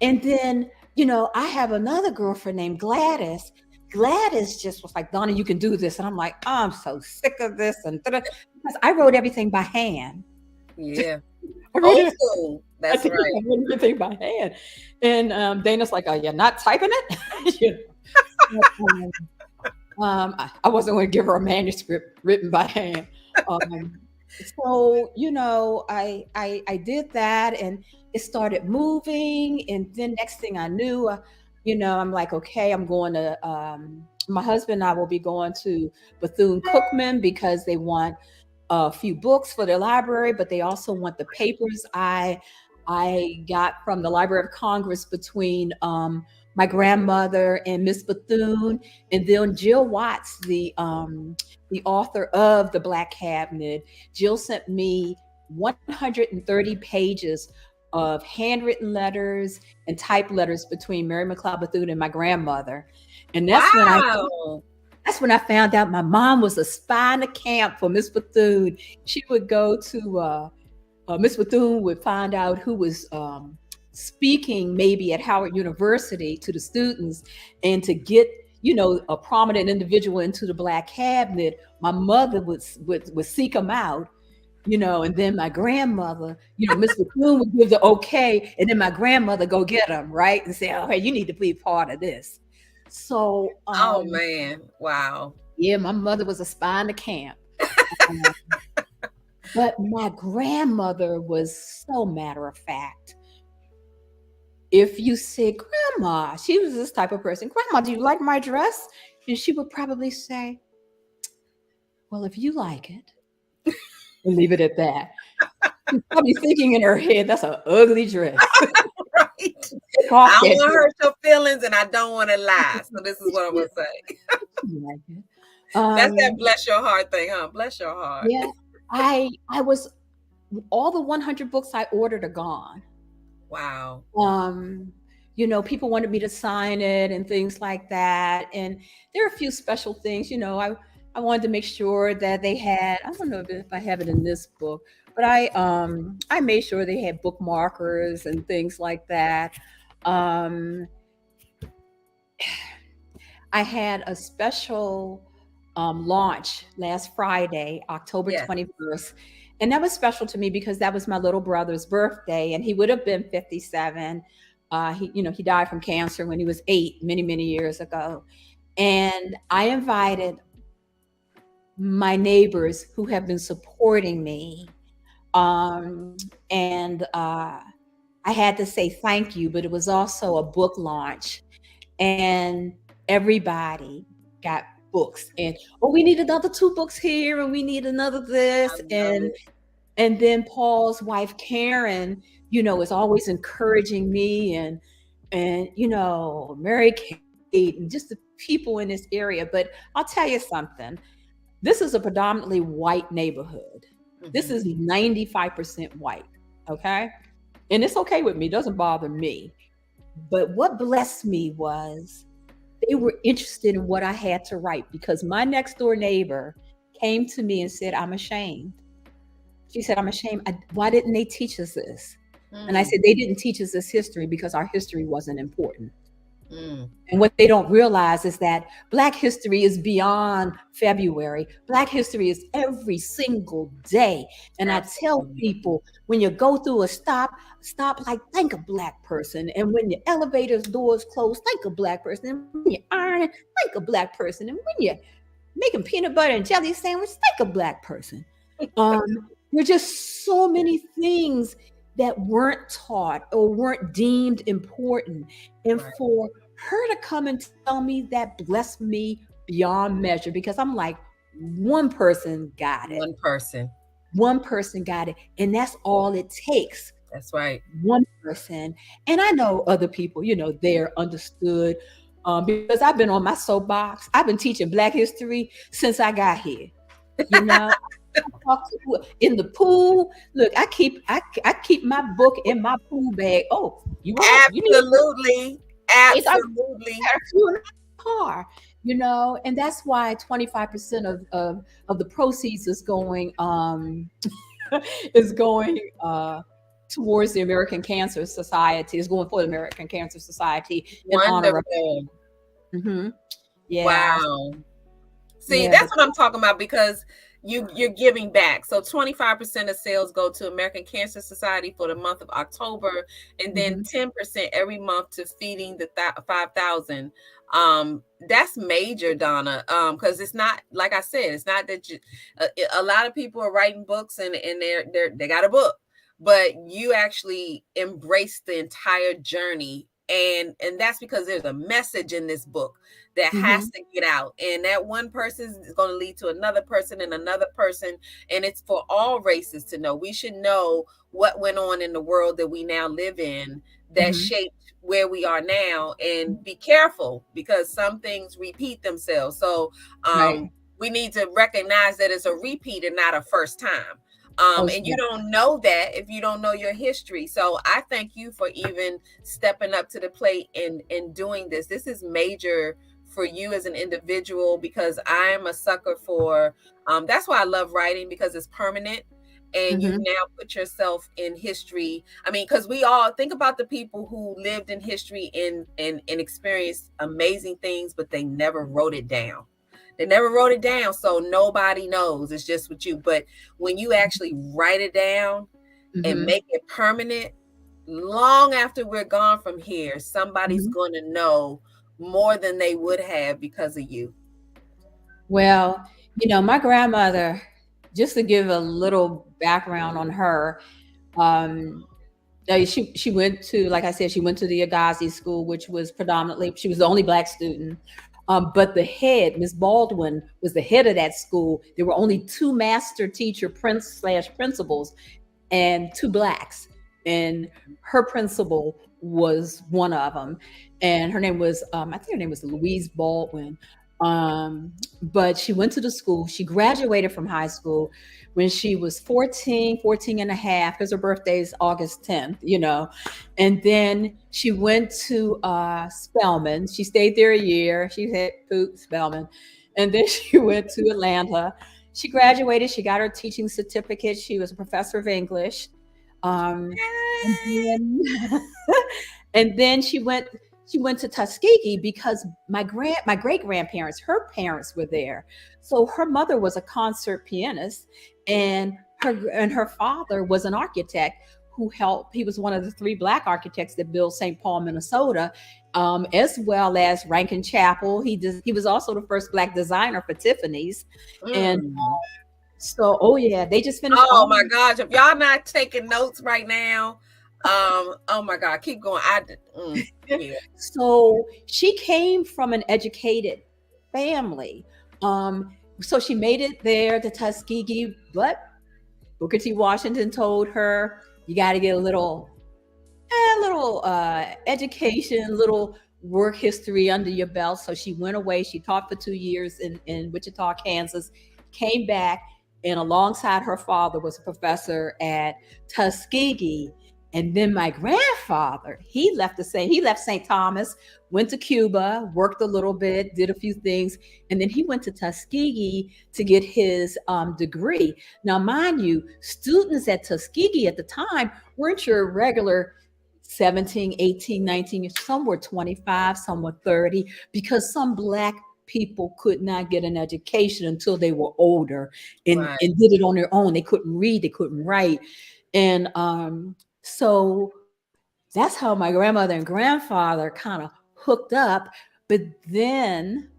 Speaker 2: And then, you know, I have another girlfriend named Gladys. Gladys just was like, Donna, you can do this. And I'm like, oh, I'm so sick of this. And because I wrote everything by hand.
Speaker 1: Yeah.
Speaker 2: Old
Speaker 1: school. That's right.
Speaker 2: I wrote everything by hand. And Dana's like, oh, you're not typing it? I wasn't going to give her a manuscript written by hand. Um, so I did that, and it started moving, and then next thing I knew, I'm like, okay, I'm going to. My husband and I will be going to Bethune-Cookman because they want a few books for their library, but they also want the papers I got from the Library of Congress between my grandmother and Miss Bethune, and then Jill Watts, the author of the Black Cabinet. Jill sent me 130 pages of handwritten letters and typed letters between Mary McLeod Bethune and my grandmother, and
Speaker 1: Wow.
Speaker 2: that's when I found out my mom was a spy in the camp for Miss Bethune. She would go to Miss Bethune would find out who was speaking maybe at Howard University to the students, and to get a prominent individual into the Black Cabinet, my mother would seek them out. And then my grandmother, Miss Bethune would give the okay, and then my grandmother go get them, right, and say, "Oh, hey, you need to be part of this." So,
Speaker 1: Oh man, wow.
Speaker 2: yeah, my mother was a spy in the camp. Um, but my grandmother was so matter of fact. If you said, "Grandma," she was this type of person, "Grandma, do you like my dress?" And she would probably say, "Well, if you like it," and leave it at that. She's probably thinking in her head, "That's an ugly dress."
Speaker 1: Right.
Speaker 2: Take off
Speaker 1: I don't
Speaker 2: that
Speaker 1: want to
Speaker 2: dress.
Speaker 1: hurt your feelings, and I don't want to lie. So this is what I'm gonna say.
Speaker 2: You like it.
Speaker 1: That's that
Speaker 2: Um,
Speaker 1: bless your heart thing, huh? Bless your heart.
Speaker 2: yeah, I was all the 100 books I ordered are gone.
Speaker 1: Wow.
Speaker 2: Um, People wanted me to sign it and things like that. And there are a few special things, I wanted to make sure that they had, I don't know if I have it in this book, but I made sure they had bookmarkers and things like that. Um, I had a special launch last Friday, October
Speaker 1: Yes.
Speaker 2: 21st. And that was special to me because that was my little brother's birthday, and he would have been 57. He died from cancer when he was 8, many, many years ago. And I invited my neighbors who have been supporting me. And I had to say thank you, but it was also a book launch. And everybody got books, and we need another 2 books here, and we need another
Speaker 1: I
Speaker 2: this.
Speaker 1: love
Speaker 2: and
Speaker 1: it.
Speaker 2: and then Paul's wife Karen, is always encouraging me, and Mary Kate, and just the people in this area. But I'll tell you something, this is a predominantly white neighborhood. This is 95% white. Okay, and it's okay with me, it doesn't bother me. But what blessed me was they were interested in what I had to write, because my next door neighbor came to me and said, "I'm ashamed." She said, "I'm ashamed. Why didn't they teach us this?" And I
Speaker 1: Mm,
Speaker 2: said, "They didn't teach us this history because our history wasn't important."
Speaker 1: mm.
Speaker 2: And what they don't realize is that Black history is beyond February. Black history is every single day. And I tell
Speaker 1: Absolutely.
Speaker 2: people, when you go through a stop like, think a Black person. And when your elevator's doors close, think a Black person. And when you're ironing, think a Black person. And when you're making peanut butter and jelly sandwich, think a Black person. Um, there are just so many things that weren't taught or weren't deemed important. And
Speaker 1: Right.
Speaker 2: for her to come and tell me that blessed me beyond measure, because I'm like, one person got it.
Speaker 1: One person.
Speaker 2: One person got it. And that's all it takes.
Speaker 1: That's right.
Speaker 2: One person. And I know other people, they're understood, because I've been on my soapbox. I've been teaching Black history since I got here. You know, in the pool. Look, I keep my book in my pool bag. Oh, you need
Speaker 1: Absolutely.
Speaker 2: it's I got
Speaker 1: Absolutely.
Speaker 2: a few in the car, and that's why 25% of the proceeds is going is going towards the American Cancer Society, is going for the American Cancer Society in honor of.
Speaker 1: Wonderful.
Speaker 2: Hmm. Yeah,
Speaker 1: Wow. See,
Speaker 2: yeah,
Speaker 1: that's what I'm talking about, because you're giving back. So 25% of sales go to American Cancer Society for the month of October, and then
Speaker 2: hmm
Speaker 1: 10% every month to feeding the 5,000 That's major, Donna. Because it's not, like I said, it's not that you, a lot of people are writing books and they got a book, but you actually embrace the entire journey, and that's because there's a message in this book that has to get out, and that one person is going to lead to another person and another person, and it's for all races to know. We should know what went on in the world that we now live in that shaped where we are now, and be careful because some things repeat themselves. So
Speaker 2: Right.
Speaker 1: we need to recognize that it's a repeat and not a first time.
Speaker 2: Oh,
Speaker 1: And you
Speaker 2: sure.
Speaker 1: don't know that if you don't know your history. So I thank you for even stepping up to the plate and doing this. This is major for you as an individual, because I am a sucker for that's why I love writing, because it's permanent, and you've now put yourself in history. I mean, because we all think about the people who lived in history and experienced amazing things, but they never wrote it down. They never wrote it down, so nobody knows. It's just with you. But when you actually write it down and make it permanent, long after we're gone from here, somebody's going to know more than they would have because of you.
Speaker 2: Well, my grandmother, just to give a little background on her, um, she went to, like I said, she went to the Agassiz school, which was predominantly, she was the only Black student. But the head, Miss Baldwin, was the head of that school. There were only two master teacher principals and two Blacks. And her principal was one of them. And her name was, I think her name was Louise Baldwin. But she went to the school. She graduated from high school when she was 14 and a half, because her birthday is August 10th, And then she went to Spelman. She stayed there a year. She had Spelman. And then she went to Atlanta. She graduated. She got her teaching certificate. She was a professor of English. And then, and then she went to Tuskegee because my great grandparents, her parents were there. So her mother was a concert pianist, and her father was an architect who helped. He was one of the 3 Black architects that built St. Paul, Minnesota, as well as Rankin Chapel. He was also the first Black designer for Tiffany's, and so, oh yeah, they just finished.
Speaker 1: Oh my gosh, if y'all not taking notes right now, oh my God, keep going. Yeah.
Speaker 2: So she came from an educated family. So she made it there to Tuskegee, but Booker T. Washington told her, you got to get a little education, little work history under your belt. So she went away. She taught for 2 years in Wichita, Kansas, came back, and alongside her father was a professor at Tuskegee. And then my grandfather, he left St. Thomas, went to Cuba, worked a little bit, did a few things, and then he went to Tuskegee to get his degree. Now, mind you, students at Tuskegee at the time weren't your regular 17, 18, 19, some were 25, some were 30, because some Black people could not get an education until they were older and did it on their own. They couldn't read, they couldn't write. And so that's how my grandmother and grandfather kind of hooked up. But then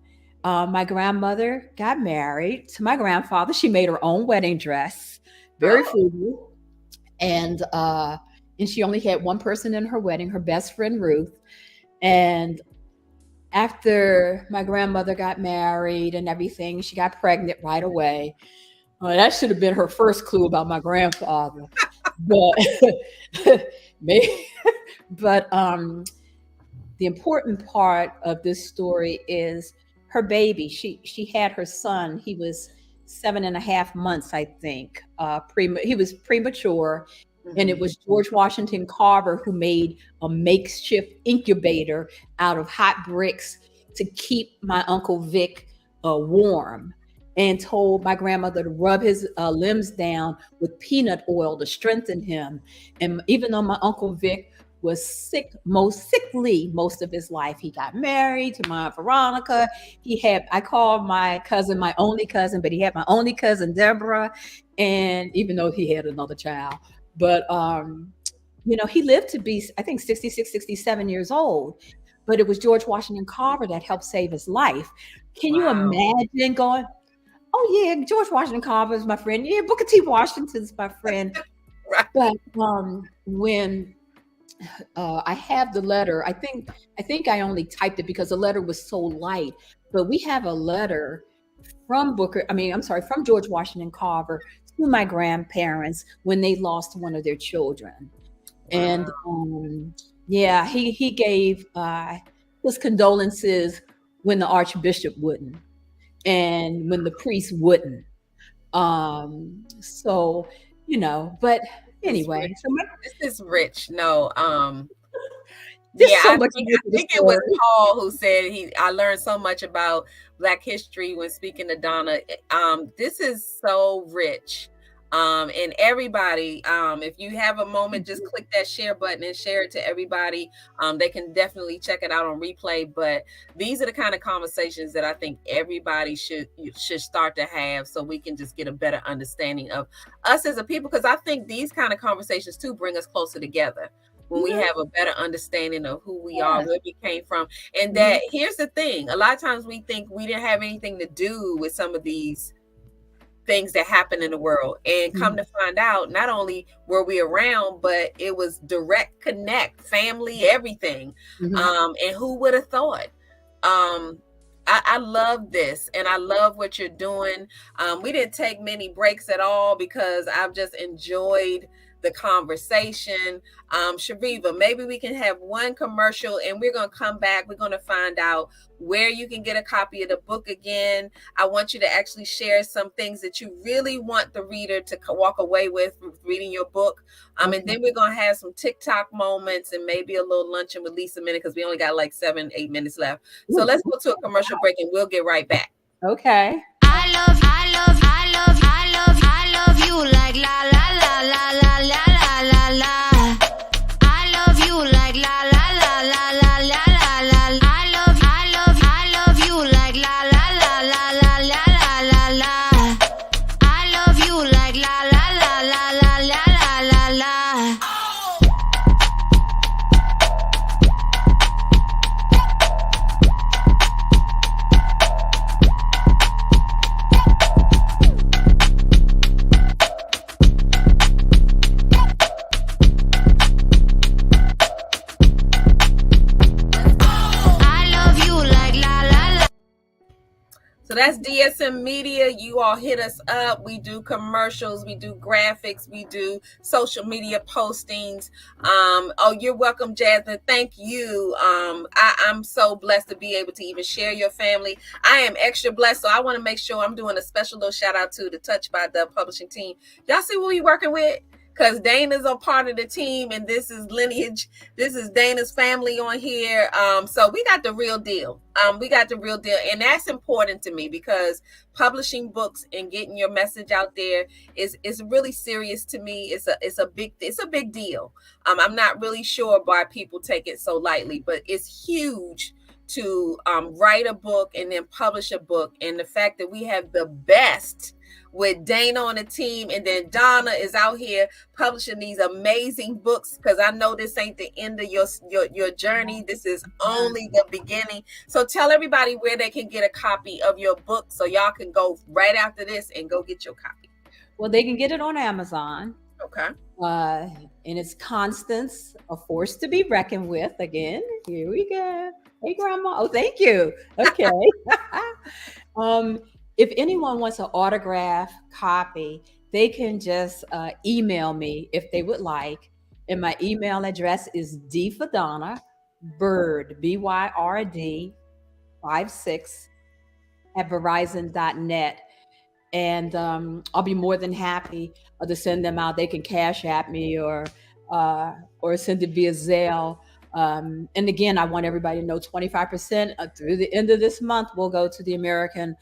Speaker 2: my grandmother got married to my grandfather. She made her own wedding dress, very frugal. And she only had one person in her wedding, her best friend, Ruth. And after my grandmother got married and everything, she got pregnant right away. That should have been her first clue about my grandfather. But but the important part of this story is her baby. She had her son. He was 7.5 months, I think. He was premature. And it was George Washington Carver who made a makeshift incubator out of hot bricks to keep my Uncle Vic warm, and told my grandmother to rub his limbs down with peanut oil to strengthen him. And even though my Uncle Vic was sickly most of his life, he got married to my Aunt Veronica. I call my cousin my only cousin, but he had my only cousin Deborah, and even though he had another child. But he lived to be, I think, 66, 67 years old. but it was George Washington Carver that helped save his life. Can you
Speaker 1: Wow.
Speaker 2: imagine going, oh yeah, George Washington Carver is my friend. Yeah, Booker T. Washington's my friend.
Speaker 1: Right.
Speaker 2: But when I have the letter, I think I only typed it because the letter was so light. But we have a letter from from George Washington Carver to my grandparents when they lost one of their children.
Speaker 1: Wow.
Speaker 2: And yeah, he gave his condolences when the archbishop wouldn't, and when the priest wouldn't. So but
Speaker 1: This
Speaker 2: anyway,
Speaker 1: rich. This is rich. No, yeah,
Speaker 2: there's so much
Speaker 1: I
Speaker 2: more to the
Speaker 1: think it was
Speaker 2: story.
Speaker 1: Paul who said I learned so much about Black history when speaking to Donna. This is so rich. And everybody, if you have a moment, just click that share button and share it to everybody. They can definitely check it out on replay. But these are the kind of conversations that I think everybody should start to have, so we can just get a better understanding of us as a people. Because I think these kind of conversations too bring us closer together when we
Speaker 2: Mhm.
Speaker 1: have a better understanding of who we are,
Speaker 2: Yeah.
Speaker 1: where we came from. And
Speaker 2: Mhm.
Speaker 1: that, here's the thing, a lot of times we think we didn't have anything to do with some of these things that happen in the world, and come
Speaker 2: Mhm.
Speaker 1: to find out, not only were we around, but it was direct connect, family, everything.
Speaker 2: Mhm.
Speaker 1: And who would have thought? I love this, and I love what you're doing. We didn't take many breaks at all because I've just enjoyed the conversation. Shariva, maybe we can have one commercial and we're going to come back. We're going to find out where you can get a copy of the book again. I want you to actually share some things that you really want the reader to walk away with reading your book. And
Speaker 2: Okay.
Speaker 1: then we're going to have some TikTok moments and maybe a little luncheon with Lisa minute, because we only got like 7-8 minutes left. So let's go to a commercial break and we'll get right back.
Speaker 2: Okay.
Speaker 3: I love you like la la la la la la la la la. I love you like la la la la la la la la. I love you like la la la la la la la la la. I love you like la la la la la la la la la.
Speaker 1: So that's DSM Media. You all hit us up. We do commercials, we do graphics, we do social media postings. Oh, you're welcome, Jasmine. Thank you. I'm so blessed to be able to even share your family. I am extra blessed, so I want to make sure I'm doing a special little shout out to the Touch by Dove publishing team. Y'all see what we working with? Because Dana's a part of the team, and this is lineage. This is Dana's family on here. So we got the real deal. And that's important to me, because publishing books and getting your message out there is really serious to me. It's a big deal. I'm not really sure why people take it so lightly, but it's huge to write a book and then publish a book. And the fact that we have the best with Dana on the team, and then Donna is out here publishing these amazing books, because I know this ain't the end of your journey. This is only the beginning. So tell everybody where they can get a copy of your book, so y'all can go right after this and go get your copy.
Speaker 2: Well, they can get it on Amazon.
Speaker 1: Okay.
Speaker 2: And it's Constance, a force to be reckoned with. Again, here we go. Hey, Grandma. Oh, thank you. Okay. If anyone wants an autograph copy, they can just email me if they would like. And my email address is D for Donna, Bird, BYRD 56 at Verizon.net. And I'll be more than happy to send them out. They can Cash App me or send it via Zelle. And again, I want everybody to know 25% through the end of this month will go to the American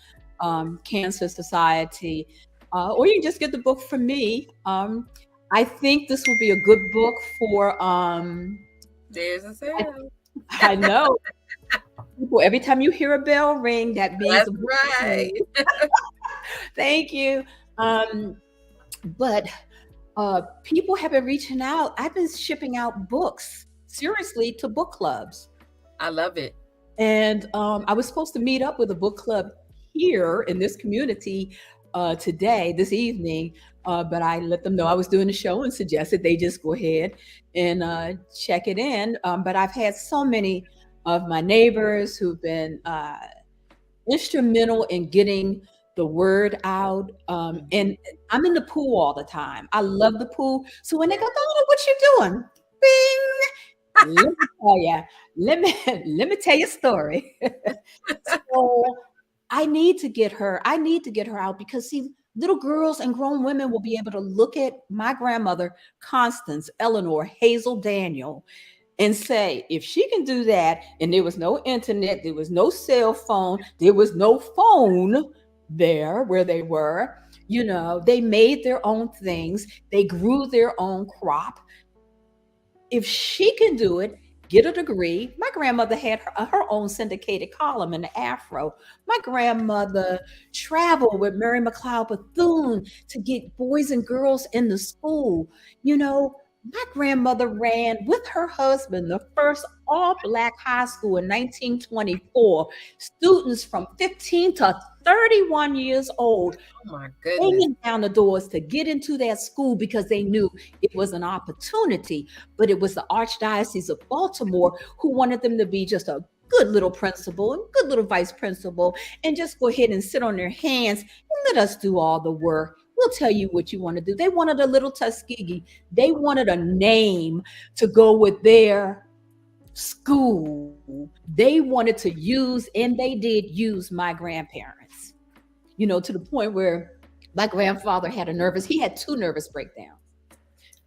Speaker 2: Cancer Society. Or you can just get the book from me. I think this will be a good book for.
Speaker 1: There's a sale.
Speaker 2: I know. People, every time you hear a bell ring, that means
Speaker 1: that's right.
Speaker 2: Thank you. But people have been reaching out. I've been shipping out books, seriously, to book clubs.
Speaker 1: I love it.
Speaker 2: And I was supposed to meet up with a book club here in this community today, this evening, but I let them know I was doing the show and suggested they just go ahead and check it in. But I've had so many of my neighbors who've been instrumental in getting the word out. And I'm in the pool all the time. I love the pool. So when they go, Donna, what you doing? Bing. Let me tell you. Let me tell you a story. So I need to get her. I need to get her out because see, little girls and grown women will be able to look at my grandmother, Constance, Eleanor, Hazel, Daniel, and say, if she can do that, and there was no internet, there was no cell phone, there was no phone there where they were, you know, they made their own things, they grew their own crop. If she can do it, get a degree. My grandmother had her own syndicated column in the Afro. My grandmother traveled with Mary McLeod Bethune to get boys and girls in the school. You know, my grandmother ran with her husband the first all-Black high school in 1924. Students from 15 to 31 years old,
Speaker 1: oh my goodness,
Speaker 2: banging down the doors to get into that school because they knew it was an opportunity. But it was the Archdiocese of Baltimore who wanted them to be just a good little principal and good little vice principal and just go ahead and sit on their hands and let us do all the work. We'll tell you what you want to do. They wanted a little Tuskegee. They wanted a name to go with their school. They wanted to use, and they did use my grandparents, you know, to the point where my grandfather had he had 2 nervous breakdowns.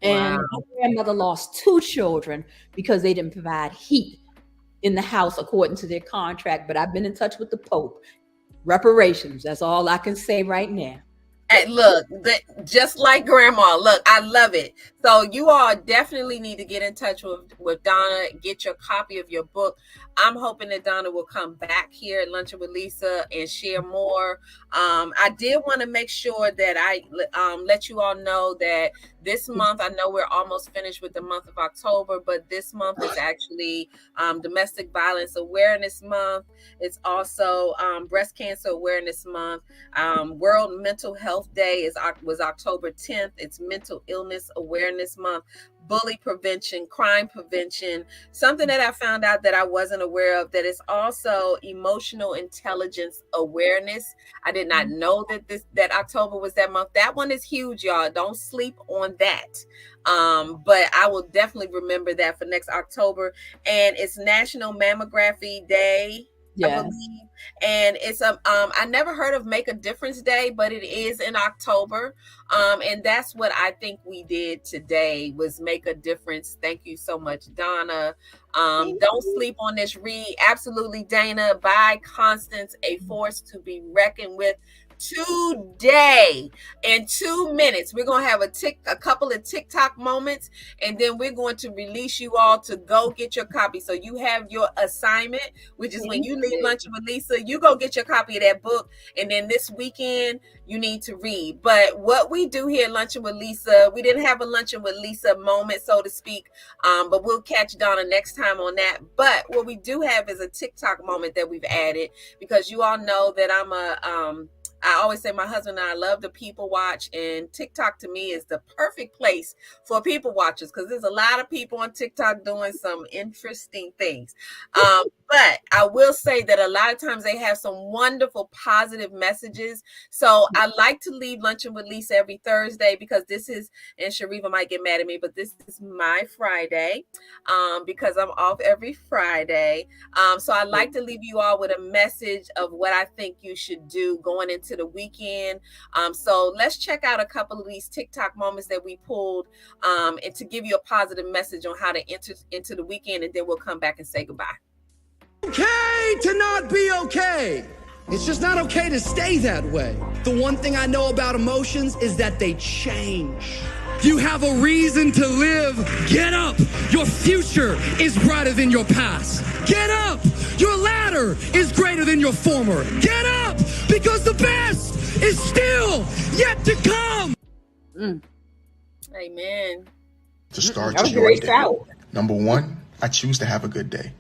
Speaker 2: And
Speaker 1: wow.
Speaker 2: My grandmother lost 2 children because they didn't provide heat in the house according to their contract. But I've been in touch with the Pope. Reparations, that's all I can say right now.
Speaker 1: Hey, look, just like grandma, look, I love it. So you all definitely need to get in touch with Donna, get your copy of your book. I'm hoping that Donna will come back here at Lunchin with Lisa and share more. I did want to make sure that I let you all know that this month, I know we're almost finished with the month of October, but this month is actually Domestic Violence Awareness Month. It's also Breast Cancer Awareness Month. World Mental Health Day was October 10th. It's Mental Illness Awareness Month. Bully prevention, crime prevention, something that I found out that I wasn't aware of, that is also emotional intelligence awareness. I did not know that October was that month. That one is huge, y'all. Don't sleep on that. But I will definitely remember that for next October. And it's National Mammography Day. Yes. I believe. And it's I never heard of Make a Difference Day, but it is in October. And that's what I think we did today, was make a difference. Thank you so much, Donna. Don't sleep on this read. Absolutely, Dana, by Constance, a force to be reckoned with. Today, in 2 minutes, we're going to have a couple of TikTok moments, and then we're going to release you all to go get your copy. So you have your assignment, which is when you leave Lunchin with Lisa, you go get your copy of that book, and then this weekend you need to read. But what we do here at Lunchin with Lisa, we didn't have a Lunchin with Lisa moment, so to speak, but we'll catch Donna next time on that. But what we do have is a TikTok moment that we've added, because you all know that I always say my husband and I love to people watch, and TikTok to me is the perfect place for people watchers, because there's a lot of people on TikTok doing some interesting things. But I will say that a lot of times they have some wonderful positive messages. So I like to leave Lunchin with Lisa every Thursday, because this is, and Sharifa might get mad at me, but this is my Friday, because I'm off every Friday. So I like to leave you all with a message of what I think you should do going into the weekend. So let's check out a couple of these TikTok moments that we pulled, and to give you a positive message on how to enter into the weekend, and then we'll come back and say goodbye.
Speaker 4: Okay to not be okay. It's just not okay to stay that way. The one thing I know about emotions is that they change. You have a reason to live. Get up. Your future is brighter than your past. Get up. Your ladder is greater than your former. Get up, because the best is still yet to come.
Speaker 1: Amen.
Speaker 5: To start your day. Number 1, I choose to have a good day.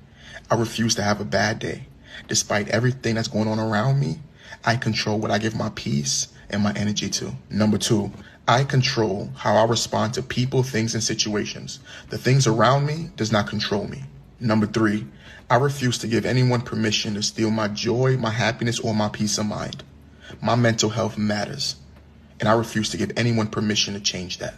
Speaker 5: I refuse to have a bad day. Despite everything that's going on around me, I control what I give my peace and my energy to. Number 2, I control how I respond to people, things, and situations. The things around me does not control me. Number 3, I refuse to give anyone permission to steal my joy, my happiness, or my peace of mind. My mental health matters, and I refuse to give anyone permission to change that.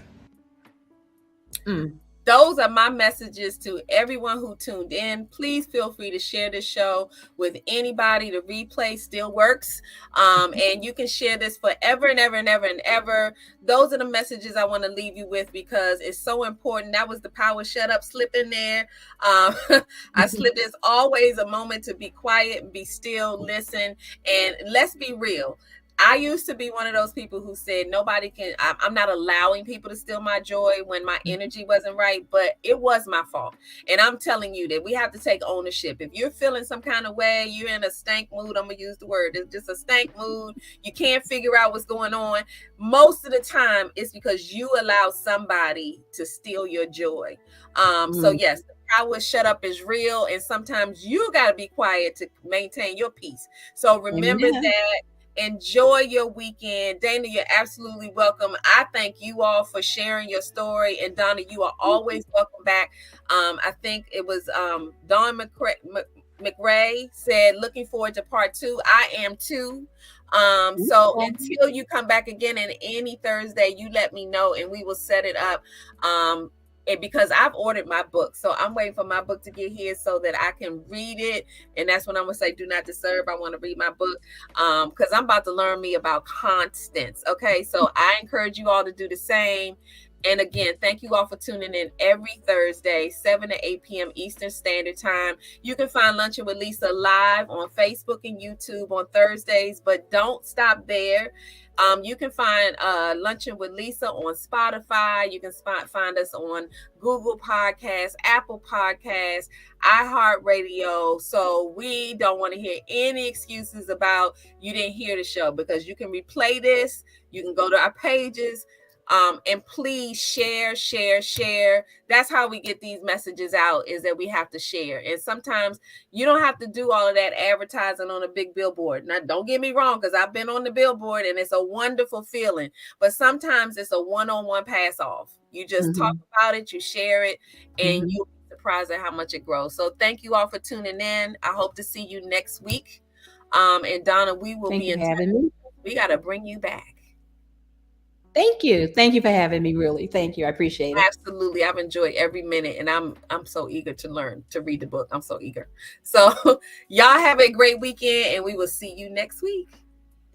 Speaker 1: Those are my messages to everyone who tuned in. Please feel free to share this show with anybody. The replay still works. And you can share this forever and ever and ever and ever. Those are the messages I want to leave you with because it's so important. That was the power shut up slip in there. I slipped. There's always a moment to be quiet and be still, listen, and let's be real. I used to be one of those people who said nobody can, I'm not allowing people to steal my joy when my energy wasn't right, but it was my fault. And I'm telling you that we have to take ownership. If you're feeling some kind of way, you're in a stank mood, I'm going to use the word, it's just a stank mood, you can't figure out what's going on. Most of the time, it's because you allow somebody to steal your joy. So yes, the power shut up is real. And sometimes you got to be quiet to maintain your peace. So remember that. Enjoy your weekend. Dana, you're absolutely welcome. I thank you all for sharing your story. And Donna, you are always welcome back. I think it was Dawn McRae said, looking forward to part 2. I am too. So until you come back again in any Thursday, you let me know and we will set it up. And because I've ordered my book, so I'm waiting for my book to get here so that I can read it. And that's when I'm gonna say, do not disturb. I want to read my book because I'm about to learn me about constants. Okay, so I encourage you all to do the same. And again, thank you all for tuning in every Thursday, 7 to 8 p.m. Eastern Standard Time. You can find Lunchin with Lisa live on Facebook and YouTube on Thursdays, but don't stop there. You can find Lunchin with Lisa on Spotify. You can find us on Google Podcasts, Apple Podcasts, iHeartRadio. So we don't want to hear any excuses about you didn't hear the show because you can replay this. You can go to our pages. And please share. That's how we get these messages out, is that we have to share. And sometimes you don't have to do all of that advertising on a big billboard. Now, don't get me wrong, because I've been on the billboard and it's a wonderful feeling. But sometimes it's a one-on-one pass off. You just talk about it, you share it, and you'll be surprised at how much it grows. So thank you all for tuning in. I hope to see you next week. And Donna, we will be in touch. We got to bring you back.
Speaker 2: Thank you. Thank you for having me, really. Thank you. I appreciate it.
Speaker 1: Absolutely. I've enjoyed every minute and I'm so eager to learn, to read the book. I'm so eager. So y'all have a great weekend and we will see you next week.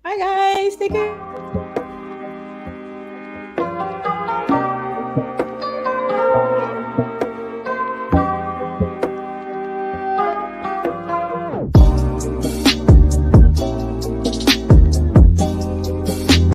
Speaker 2: Bye guys. Take care.